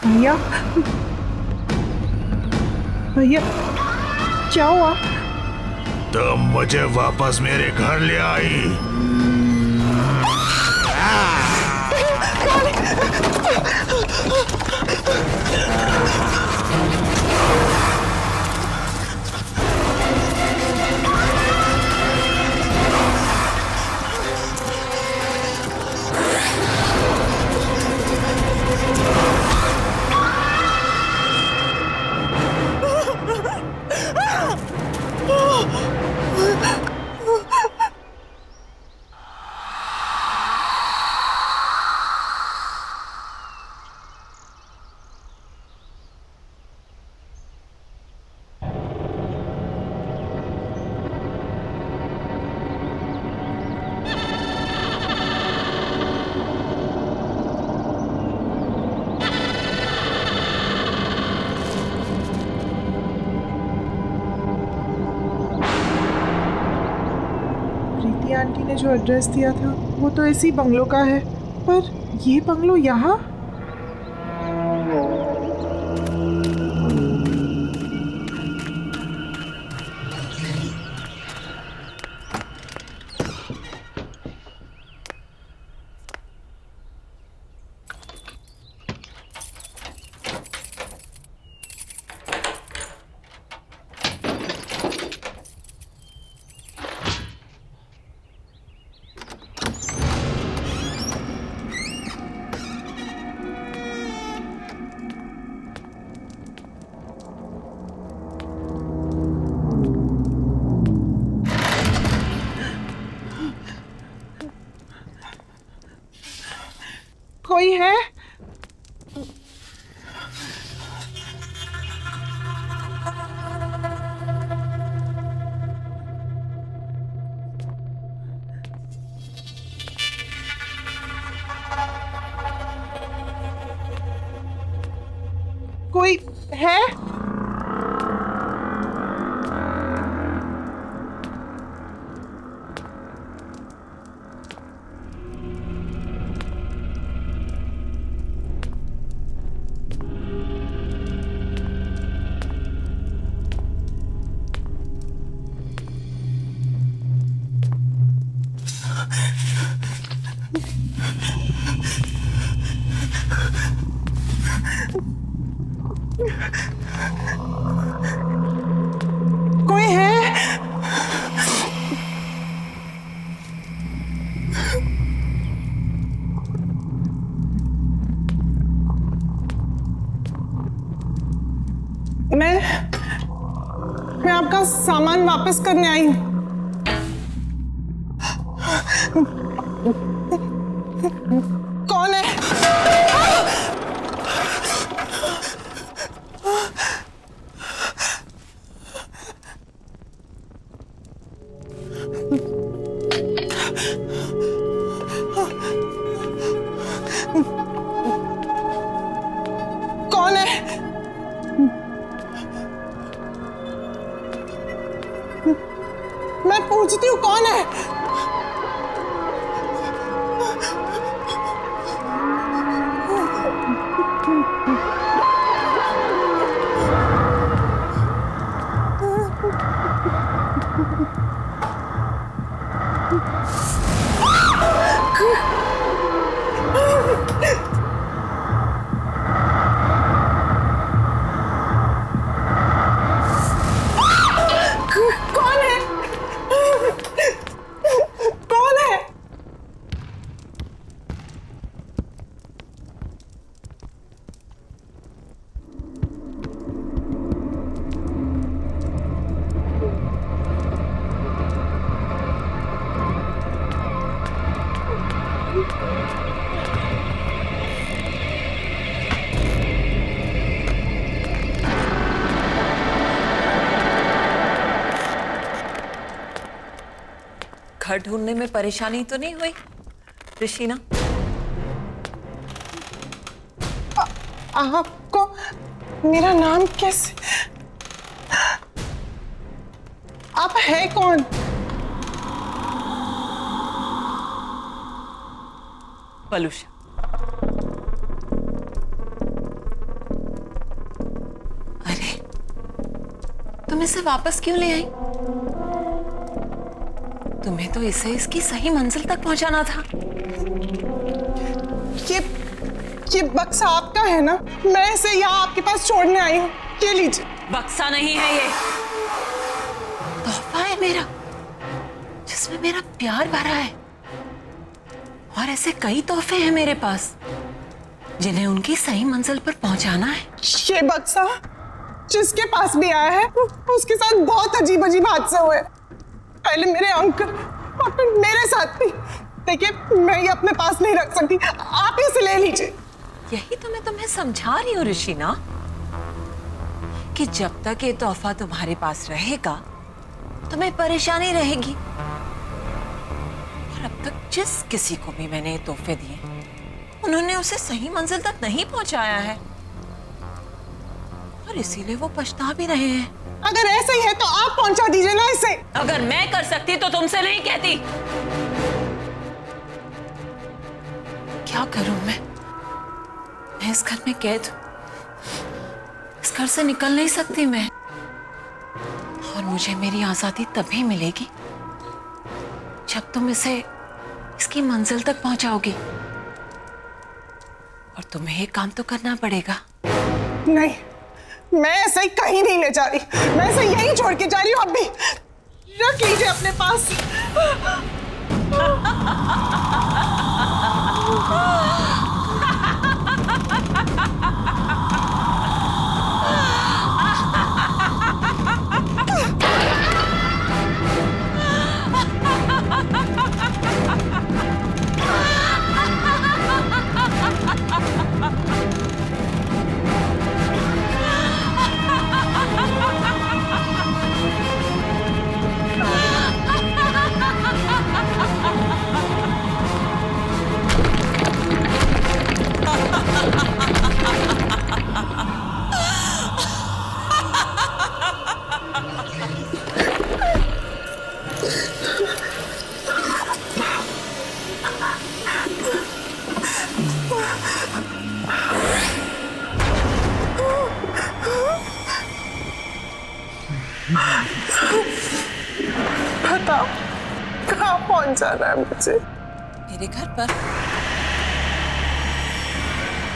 भैया भैया क्या हुआ? तुम मुझे वापस मेरे घर ले आई। आंटी ने जो एड्रेस दिया था वो तो इसी बंगलो का है, पर ये बंगलो यहाँ? कोई है? कोई है? कोई है? मैं आपका सामान वापस करने आई हूँ। कौन है? कौन है? मैं पूछती हूँ कौन है? घर ढूंढने में परेशानी तो नहीं हुई ऋषिना? आपको मेरा नाम कैसे? आप है कौन? पलूषा। अरे तुम इसे वापस क्यों ले आई? तुम्हें तो इसे इसकी सही मंजिल तक पहुंचाना था। ये बक्सा आपका है ना? मैं इसे यहाँ आपके पास छोड़ने आई हूँ। ये लीजिए। बक्सा नहीं है ये, तोहफा है मेरा, जिसमें मेरा प्यार भरा है। और ऐसे कई तोहफे हैं मेरे पास जिन्हें उनकी सही मंजिल पर पहुंचाना है। ये बक्सा जिसके पास भी आया है उसके साथ बहुत अजीब अजीब हादसे हुए। पहले मेरे अंकल और फिर मेरे साथ भी। देखिए मैं ये अपने पास नहीं रख सकती, आप इसे ले लीजिए। यही तो मैं तुम्हें समझा रही हूँ ऋषिना, कि जब तक ये तोहफा तुम्हारे पास रहेगा तुम्हें परेशानी रहेगी। और अब तक जिस किसी को भी मैंने ये तोहफे दिए उन्होंने उसे सही मंजिल तक नहीं पहुंचाया है, और इसीलिए वो पछता भी रहे हैं। अगर ऐसा ही है तो आप पहुंचा दीजिए ना इसे। अगर मैं कर सकती तो तुमसे नहीं कहती। क्या करूं मैं इस घर में कैद हूं, इस घर से निकल नहीं सकती मैं। और मुझे मेरी आजादी तभी मिलेगी जब तुम इसे इसकी मंजिल तक पहुंचाओगी। और तुम्हें एक काम तो करना पड़ेगा। नहीं, मैं ऐसे कहीं नहीं ले जा रही, मैं इसे यहीं छोड़ के जा रही हूँ। अब भी रख लीजिए अपने पास। बताओ कहाँ पहुंचाना है मुझे? मेरे घर पर,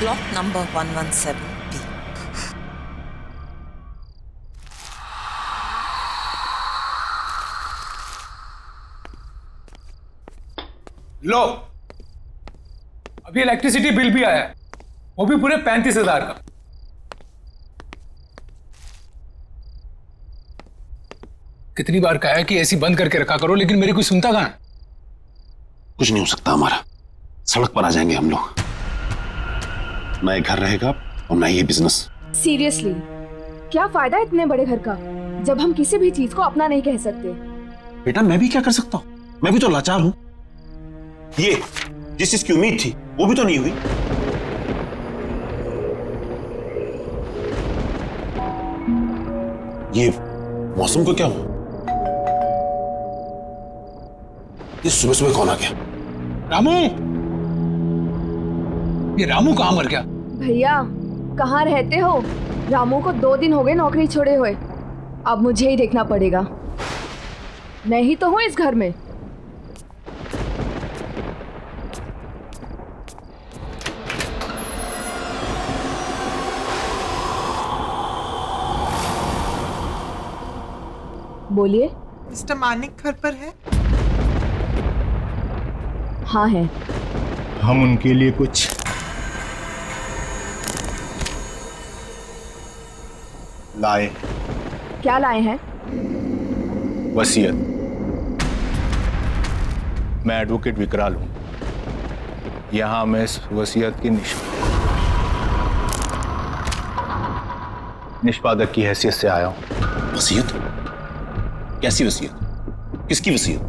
ब्लॉक नंबर 117B। लो, अभी इलेक्ट्रिसिटी बिल भी आया है, वो भी पूरे 35,000 का। कितनी बार कहा है कि एसी बंद करके रखा करो, लेकिन मेरी कोई सुनता कहां? कुछ नहीं हो सकता हमारा, सड़क पर आ जाएंगे हम लोग। ना ये घर रहेगा और ना ये बिजनेस। सीरियसली क्या फायदा इतने बड़े घर का जब हम किसी भी चीज को अपना नहीं कह सकते? बेटा मैं भी क्या कर सकता हूँ, मैं भी तो लाचार हूँ। ये जिस चीज की उम्मीद थी वो भी तो नहीं हुई। ये मौसम को क्या हुआ? ये सुबह सुबह कौन आ गया? रामू, ये रामू कहाँ मर गया? भैया कहाँ रहते हो? रामू को 2 दिन हो गए नौकरी छोड़े हुए। अब मुझे ही देखना पड़ेगा। मैं ही तो हूँ इस घर में। बोलिए। मिस्टर मानिक घर पर है? हाँ है। हम उनके लिए कुछ लाए। क्या लाए हैं? वसीयत। मैं एडवोकेट विकराल हूं। यहां मैं इस वसीयत की निष्पादक की हैसियत से आया हूं। वसीयत? कैसी वसीयत? किसकी वसीयत?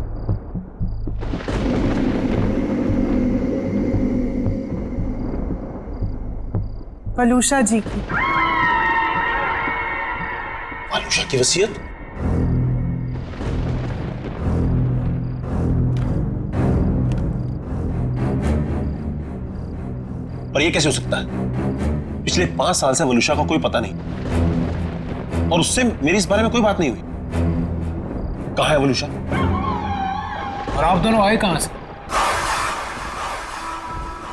वलूषा जी की। वलूषा की वसीयत? पर यह कैसे हो सकता है? पिछले 5 साल से वलूषा का कोई पता नहीं और उससे मेरी इस बारे में कोई बात नहीं हुई। कहां है वलूषा? और आप दोनों आए कहां से?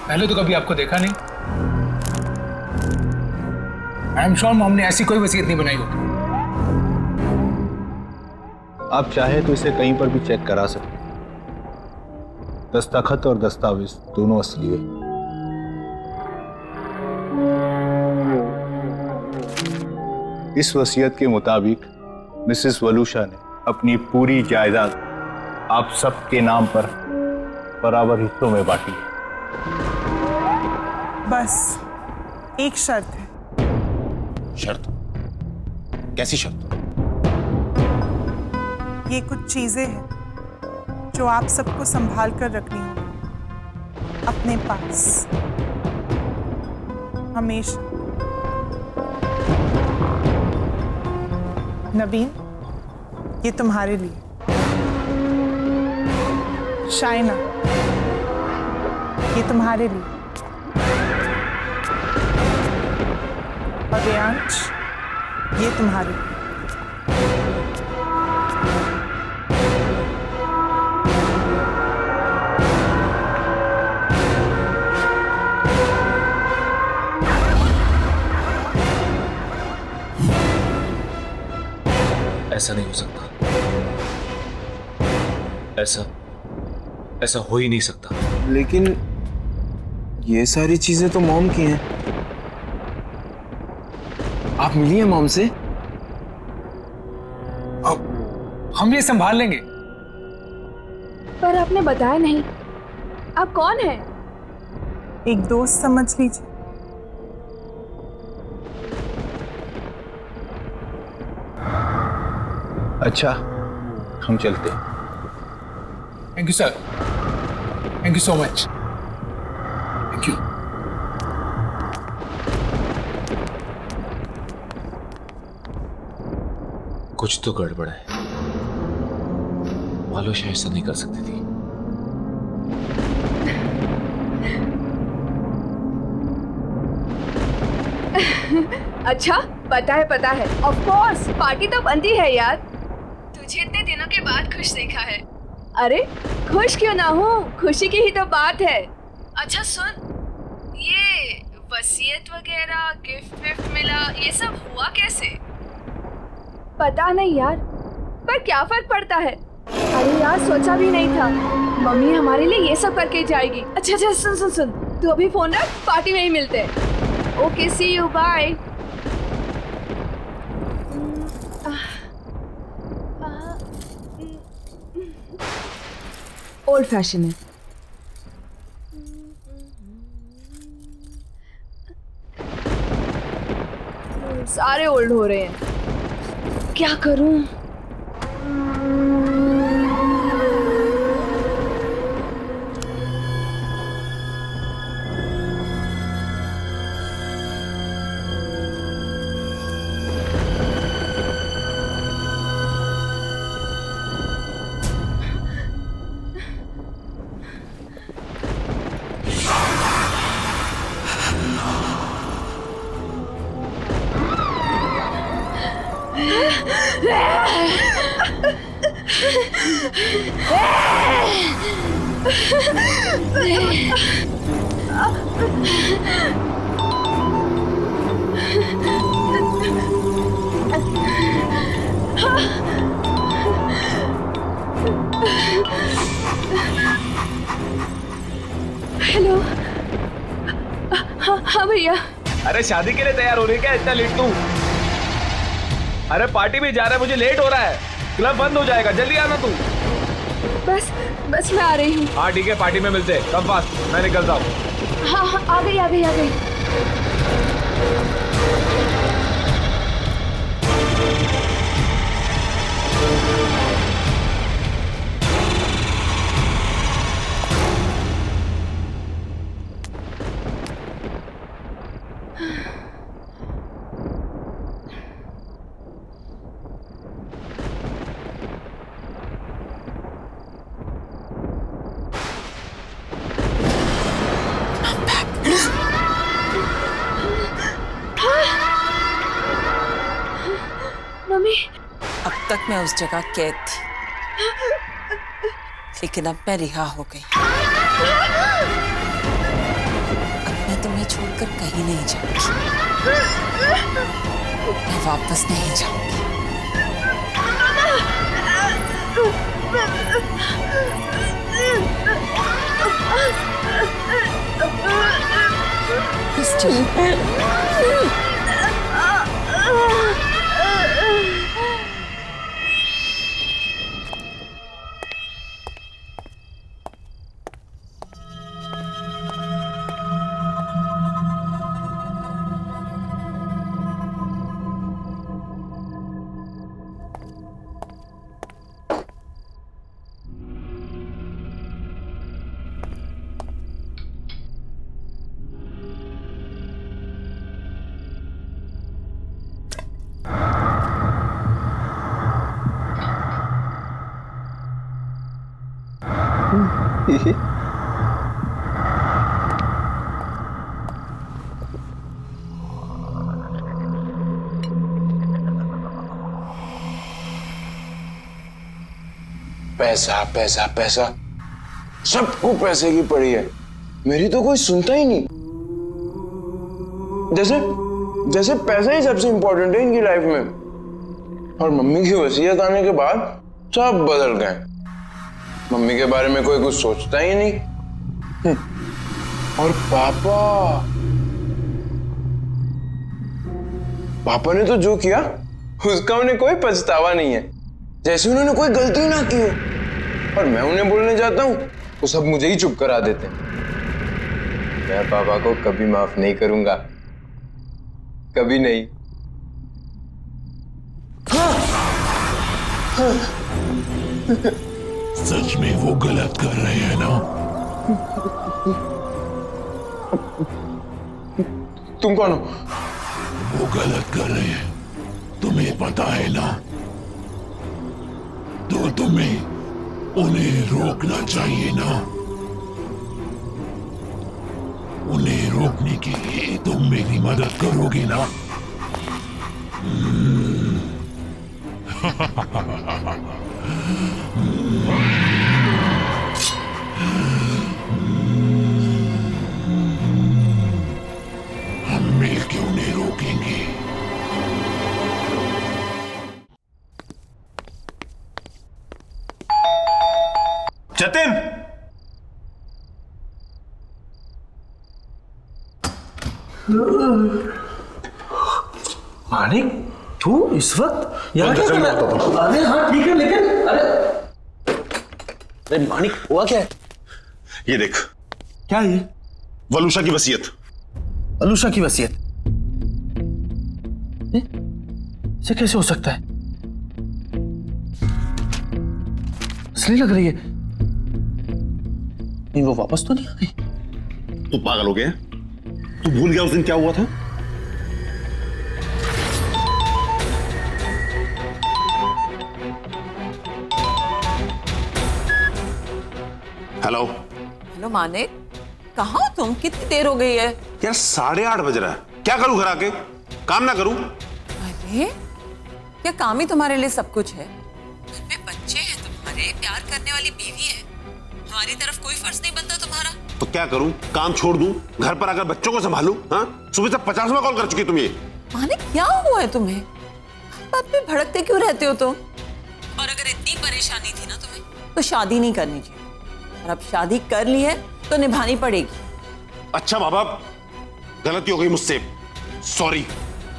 पहले तो कभी आपको देखा नहीं। आई एम श्योर मॉम ने ऐसी कोई वसीयत नहीं बनाई होगी। आप चाहे तो इसे कहीं पर भी चेक करा सकते। दस्तखत और दस्तावेज दोनों असली है। इस वसीयत के मुताबिक मिसेस वलूषा ने अपनी पूरी जायदाद आप सबके नाम पर बराबर हिस्सों में बांटी है। बस एक शर्त है। शर्त? कैसी शर्त? ये कुछ चीजें हैं जो आप सबको संभाल कर रखनी होगी अपने पास हमेशा। नवीन, ये तुम्हारे लिए। शाइना, ये तुम्हारे लिए। और रेयांश, ये तुम्हारे लिए। ऐसा नहीं हो सकता। ऐसा हो ही नहीं सकता। लेकिन ये सारी चीजें तो मॉम की हैं। आप मिली हैं मॉम से? हम ये संभाल लेंगे। पर आपने बताया नहीं, आप कौन हैं? एक दोस्त समझ लीजिए। अच्छा, हम चलते हैं। Thank you sir, thank you so much. Thank you. कुछ तो गड़बड़ है। वलूषा ऐसा नहीं कर सकती थी। अच्छा, पता है। ऑफ कोर्स, पार्टी तो बनती है यार। तुझे इतने दिनों के बाद खुश देखा है। अरे खुश क्यों ना हूँ, खुशी की ही तो बात है। अच्छा सुन, ये वसीयत वगैरह गिफ्ट विफ्ट मिला, ये सब हुआ कैसे? पता नहीं यार, पर क्या फर्क पड़ता है। अरे यार, सोचा भी नहीं था मम्मी हमारे लिए ये सब करके जाएगी। अच्छा सुन, तू अभी फोन रख, पार्टी में ही मिलते हैं। Okay, see you, bye. Old fashion है। सारे ओल्ड हो रहे हैं, क्या करूं? हेलो। हाँ भैया। अरे शादी के लिए तैयार हो रही है क्या इतना लेट तू? अरे पार्टी में जा रहा है, मुझे लेट हो रहा है, क्लब बंद हो जाएगा, जल्दी आना तू। बस मैं आ रही हूँ। हाँ ठीक है, पार्टी में मिलते हैं, कम फास्ट, मैं निकलता हूँ। हाँ हाँ, आ गई आ गई आ गई। मम्मी, अब तक मैं उस जगह कैद थी, लेकिन अब मैं रिहा हो गई। अब मैं तुम्हें छोड़कर कहीं नहीं जाऊंगी, मैं वापस नहीं जाऊंगी। पैसा पैसा पैसा, सबको पैसे की पड़ी है, मेरी तो कोई सुनता ही नहीं। जैसे जैसे पैसा ही सबसे इंपॉर्टेंट है इनकी लाइफ में। और मम्मी की वसीयत आने के बाद सब बदल गए। मम्मी के बारे में कोई कुछ सोचता ही नहीं। और पापा ने तो जो किया उसका उन्हें कोई पछतावा नहीं है, जैसे उन्होंने कोई गलती ना की हो। और मैं उन्हें बोलने जाता हूं तो सब मुझे ही चुप करा देते हैं। मैं पापा को कभी माफ नहीं करूंगा, कभी नहीं। सच में वो गलत कर रहे हैं ना? तुम कौन हो? वो गलत कर रहे हैं, तुम्हें पता है ना? तो तुम्हें उन्हें रोकना चाहिए ना? उन्हें रोकने के लिए तुम मेरी मदद करोगे ना? हम मिलकर उन्हें रोकेंगे। जतिन, मानिक, तू इस वक्त यहाँ क्या कर रहा है? अरे हाँ ठीक है, लेकिन अरे मानिक, हुआ क्या है? ये देख। क्या ये? वलूशा की वसीयत। वलूशा की वसीयत? इसे कैसे हो सकता है? असली लग रही है। नहीं, वो वापस तो नहीं आ गई। तू पागल हो गया? तू भूल गया उस दिन क्या हुआ था? हेलो हेलो मानिक, कहाँ हो तुम? कितनी देर हो गई है? यार 8:30 बज रहा है। क्या करूं घर आके? काम ना करूं? अरे क्या काम ही तुम्हारे लिए सब कुछ है? घर में बच्चे हैं तुम्हारे, प्यार करने वाली बीवी है, हमारी तरफ कोई फर्ज नहीं बनता तुम्हारा? तो क्या करूं? काम छोड़ दूं? घर पर आकर बच्चों को संभालूं? हाँ, सुबह से 50वां कॉल कर चुकी तुम ये। मानिक क्या हुआ है तुम्हें? बात पे भड़कते क्यों रहते हो तुम? और अगर इतनी परेशानी थी ना तुम्हें, तो शादी नहीं करनी चाहिए। और अब शादी कर ली है तो निभानी पड़ेगी। अच्छा बाबा, गलती हो गई मुझसे, sorry.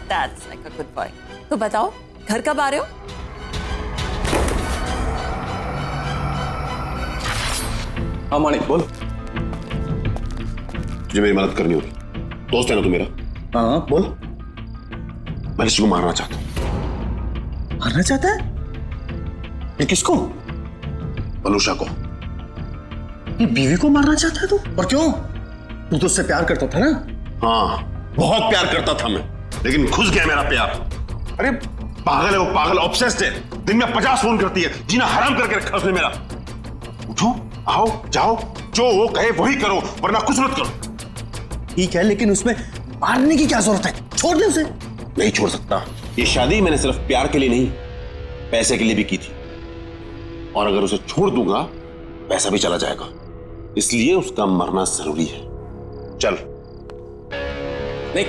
That's like a good boy. तो बताओ, घर कब आ रहे हो? हाँ मानिक बोल। तुझे मेरी मदद करनी होगी। दोस्त है ना तू मेरा? हाँ बोल। मैं किसी को मारना चाहता हूँ। मारना चाहता है? ये किसको? वलूषा को। ये बीवी को मारना चाहता है तू? और क्यों? तू तो उससे प्यार करता था ना? हाँ, बहुत प्यार करता था मैं, लेकिन घुस गया मेरा प्यार। अरे पागल है वो, पागल ऑब्सेस्ड है। दिन में 50 फोन करती है, जीना हराम करके रखा उसने मेरा। उठो, आओ, जाओ, जो वो कहे वही करो, वरना कुछ मत करो। ठीक है, लेकिन उसमें मारने की क्या जरूरत है? छोड़ दे उसे। नहीं छोड़ सकता। ये शादी मैंने सिर्फ प्यार के लिए नहीं, पैसे के लिए भी की थी। और अगर उसे छोड़ दूंगा, पैसा भी चला जाएगा। इसलिए उसका मरना जरूरी है। चल। नहीं।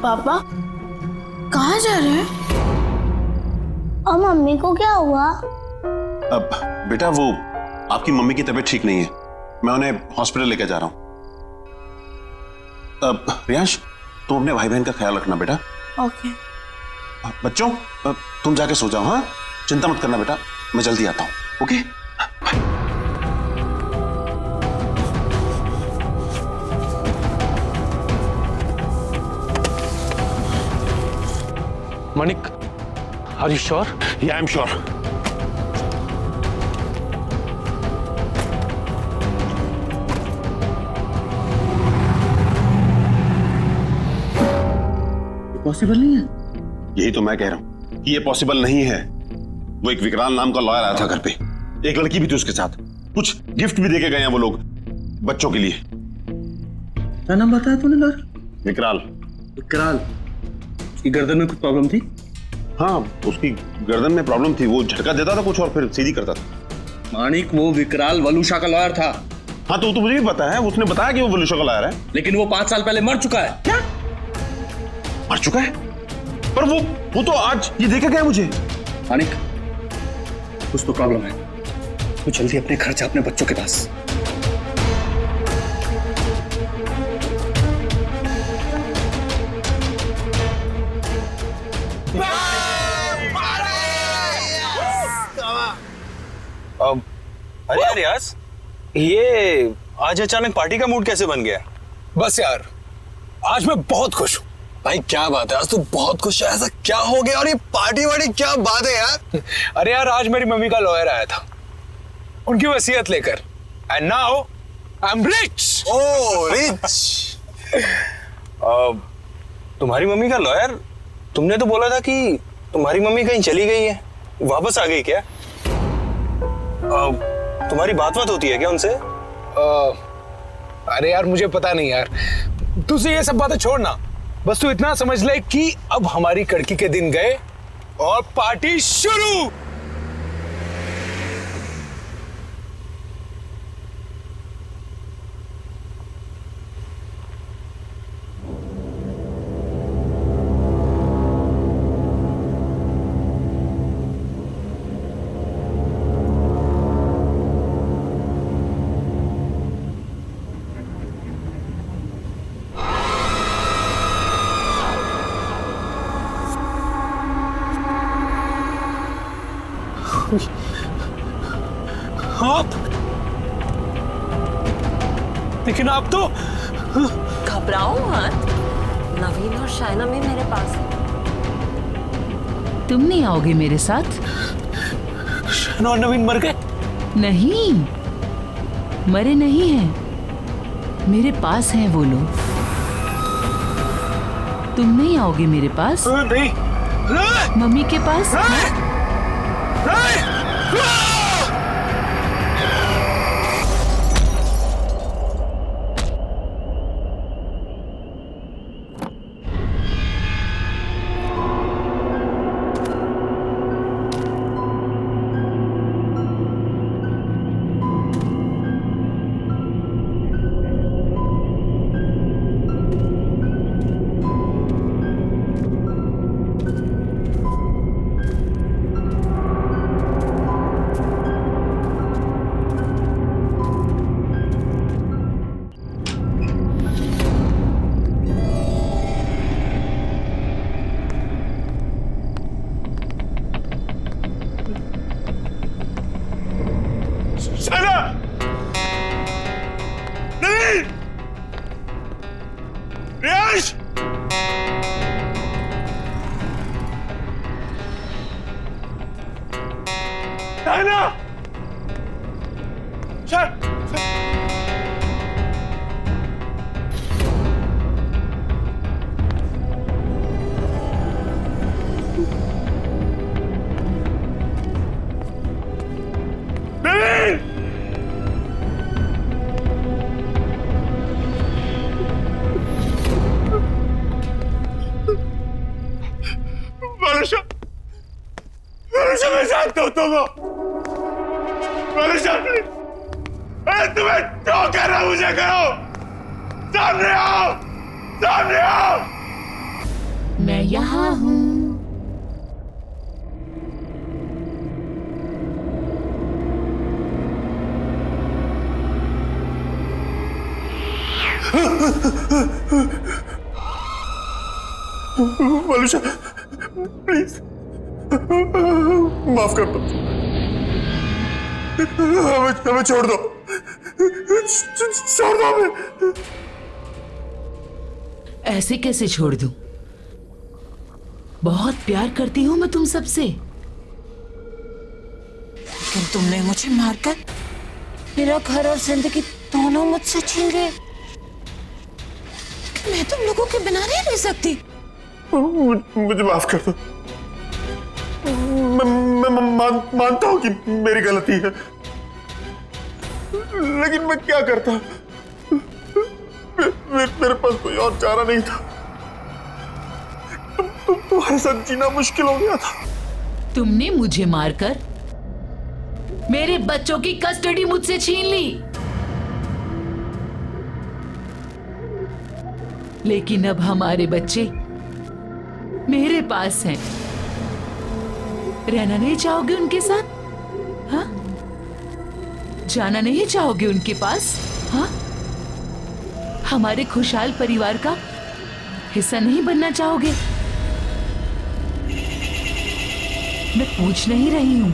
पापा कहाँ जा रहे हैं? और मम्मी को क्या हुआ? अब बेटा वो आपकी मम्मी की तबीयत ठीक नहीं है, मैं उन्हें हॉस्पिटल लेकर जा रहा हूं। अब रियांश, तुम अपने भाई बहन का ख्याल रखना बेटा। ओके। बच्चों तुम जाके सो जाओ। हाँ, चिंता मत करना बेटा, मैं जल्दी आता हूं। Okay? Manik, are you sure? Yeah, I'm sure. Possible नहीं है। यही तो मैं कह रहा हूं कि ये पॉसिबल नहीं है। वो एक विकराल नाम का लॉयर आया था घर पे, एक लड़की भी थी उसके साथ, कुछ गिफ्ट भी देके गए हैं वो लोग बच्चों के लिए। क्या नाम बताया तूने लॉयर? विकराल। विकराल? उसकी गर्दन में कुछ प्रॉब्लम थी? हाँ, उसकी गर्दन में प्रॉब्लम थी। वो झटका देता था कुछ और फिर सीधी करता था। मानिक, वो विकराल वलूषा का लॉयर था। हाँ तो मुझे भी पता है, उसने बताया कि वो वलूषा का लॉयर है। लेकिन वो 5 साल पहले मर चुका है। क्या? मर चुका है? पर वो तो आज ये देके गया मुझे। मानिक, कुछ तो प्रॉब्लम है। तू जल्दी अपने घर जा, अपने बच्चों के पास। अरे यार रियाज, ये आज अचानक पार्टी का मूड कैसे बन गया? बस यार, आज मैं बहुत खुश हूँ। भाई क्या बात है, आज तू बहुत खुश है। ऐसा क्या हो गया? और ये पार्टी वार्टी क्या बात है यार? अरे यार, आज मेरी मम्मी का लॉयर आया था उनकी वसीयत लेकर, and now I am rich. Oh rich. तुम्हारी मम्मी का लॉयर? तुमने तो बोला था कि तुम्हारी मम्मी कहीं चली गई है, वापस आ गई क्या? तुम्हारी बात होती है क्या उनसे? अरे यार मुझे पता नहीं यार, तुझे ये सब बातें छोड़ना। बस तू इतना समझ ले कि अब हमारी कड़की के दिन गए और पार्टी शुरू। आप, लेकिन आप तो घबराओ मत, नवीन और शायना भी मेरे पास है। तुम नहीं आओगे मेरे साथ? शायना और नवीन मर गए? नहीं, मरे नहीं हैं, मेरे पास हैं वो लोग। तुम नहीं आओगे मेरे पास? नहीं। मम्मी के पास? मैं जानता हूं तुमको। वलुषा प्लीज, तुम्हें जो करना मुझे करो। सामने आओ, सामने आओ। मैं यहाँ हूँ। वलुषा प्लीज माफ कर दो, हमें छोड़ दो, छोड़ दो हमें। ऐसे कैसे छोड़ दूं? बहुत प्यार करती हूँ मैं तुम सबसे। लेकिन तुमने मुझे मारकर मेरा घर और जिंदगी दोनों मुझसे छीन गए। मैं तुम लोगों के बिना नहीं रह सकती। मुझे माफ कर दो। मैं मानता हूं कि मेरी गलती है, लेकिन मैं क्या करता? मेरे पास कोई और चारा नहीं था। तुम्हारे साथ जीना मुश्किल हो गया था। तुमने मुझे मारकर मेरे बच्चों की कस्टडी मुझसे छीन ली, लेकिन अब हमारे बच्चे मेरे पास हैं। रहना नहीं चाहोगे उनके साथ? हाँ? जाना नहीं चाहोगे उनके पास? हाँ? हमारे खुशहाल परिवार का हिस्सा नहीं बनना चाहोगे? मैं पूछ नहीं रही हूं।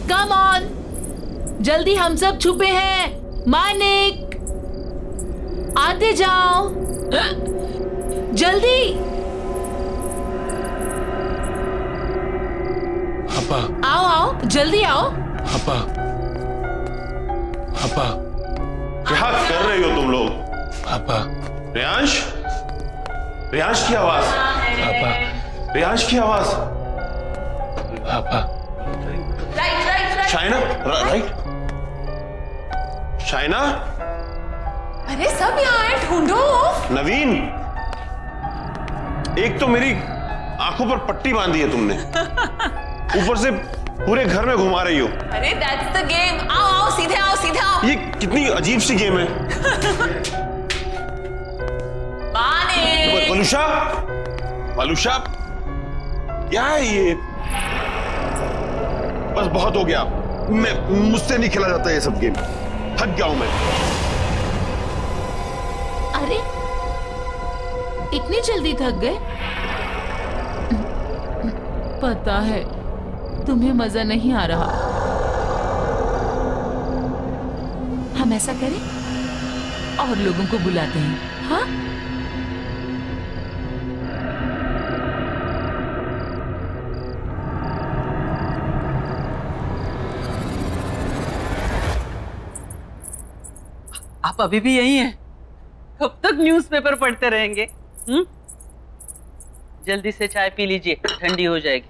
कम ऑन, जल्दी, हम सब छुपे हैं। मानिक, आते जाओ, जल्दी। पापा, आओ आओ, जल्दी आओ। पापा, पापा, क्या कर रहे हो तुम लोग? पापा, रियांश, रियांश की आवाज। पापा, रियांश की आवाज। पापा, शाइना, राइट? शाइना, अरे सब यहाँ है, ढूंढो। नवीन, एक तो मेरी आंखों पर पट्टी बांधी है तुमने, ऊपर से पूरे घर में घुमा रही हो। अरे दैट्स द गेम। आओ आओ, सीधे आओ, सीधे आओ। ये कितनी अजीब सी गेम है। वलुषा, वलुषा, क्या है ये? बस बहुत हो गया, मुझसे नहीं खेला जाता ये सब गेम। थक गया हूं मैं। अरे इतनी जल्दी थक गए? पता है तुम्हें मजा नहीं आ रहा। हम ऐसा करें, और लोगों को बुलाते हैं। हाँ, आप अभी भी यही हैं? कब तक न्यूज़पेपर पढ़ते रहेंगे? जल्दी से चाय पी लीजिए, ठंडी हो जाएगी।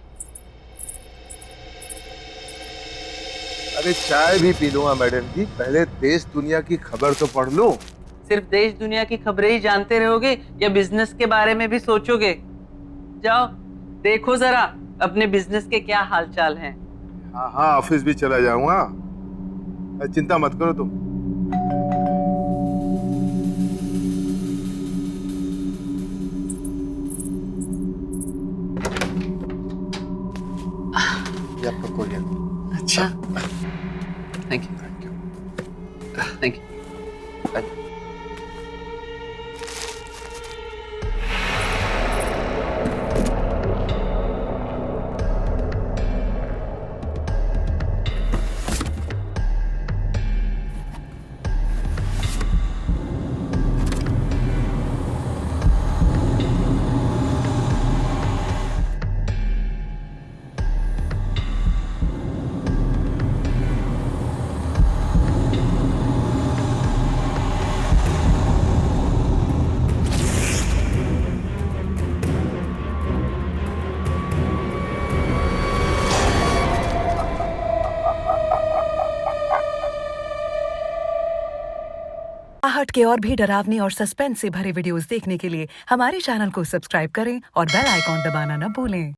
अरे चाय भी पी लूंगा मैडम जी, पहले देश दुनिया की खबर तो पढ़ लूं। सिर्फ देश दुनिया की खबरें ही जानते रहोगे या बिजनेस के बारे में भी सोचोगे? जाओ देखो जरा अपने बिजनेस के क्या हालचाल हैं। हाँ हाँ, ऑफिस भी चला जाऊंगा, चिंता मत करो तुम। आपका कोरियर। अच्छा, thank you, thank you, thank you. के और भी डरावने और सस्पेंस से भरे वीडियोस देखने के लिए हमारे चैनल को सब्सक्राइब करें और बेल आइकॉन दबाना न भूलें।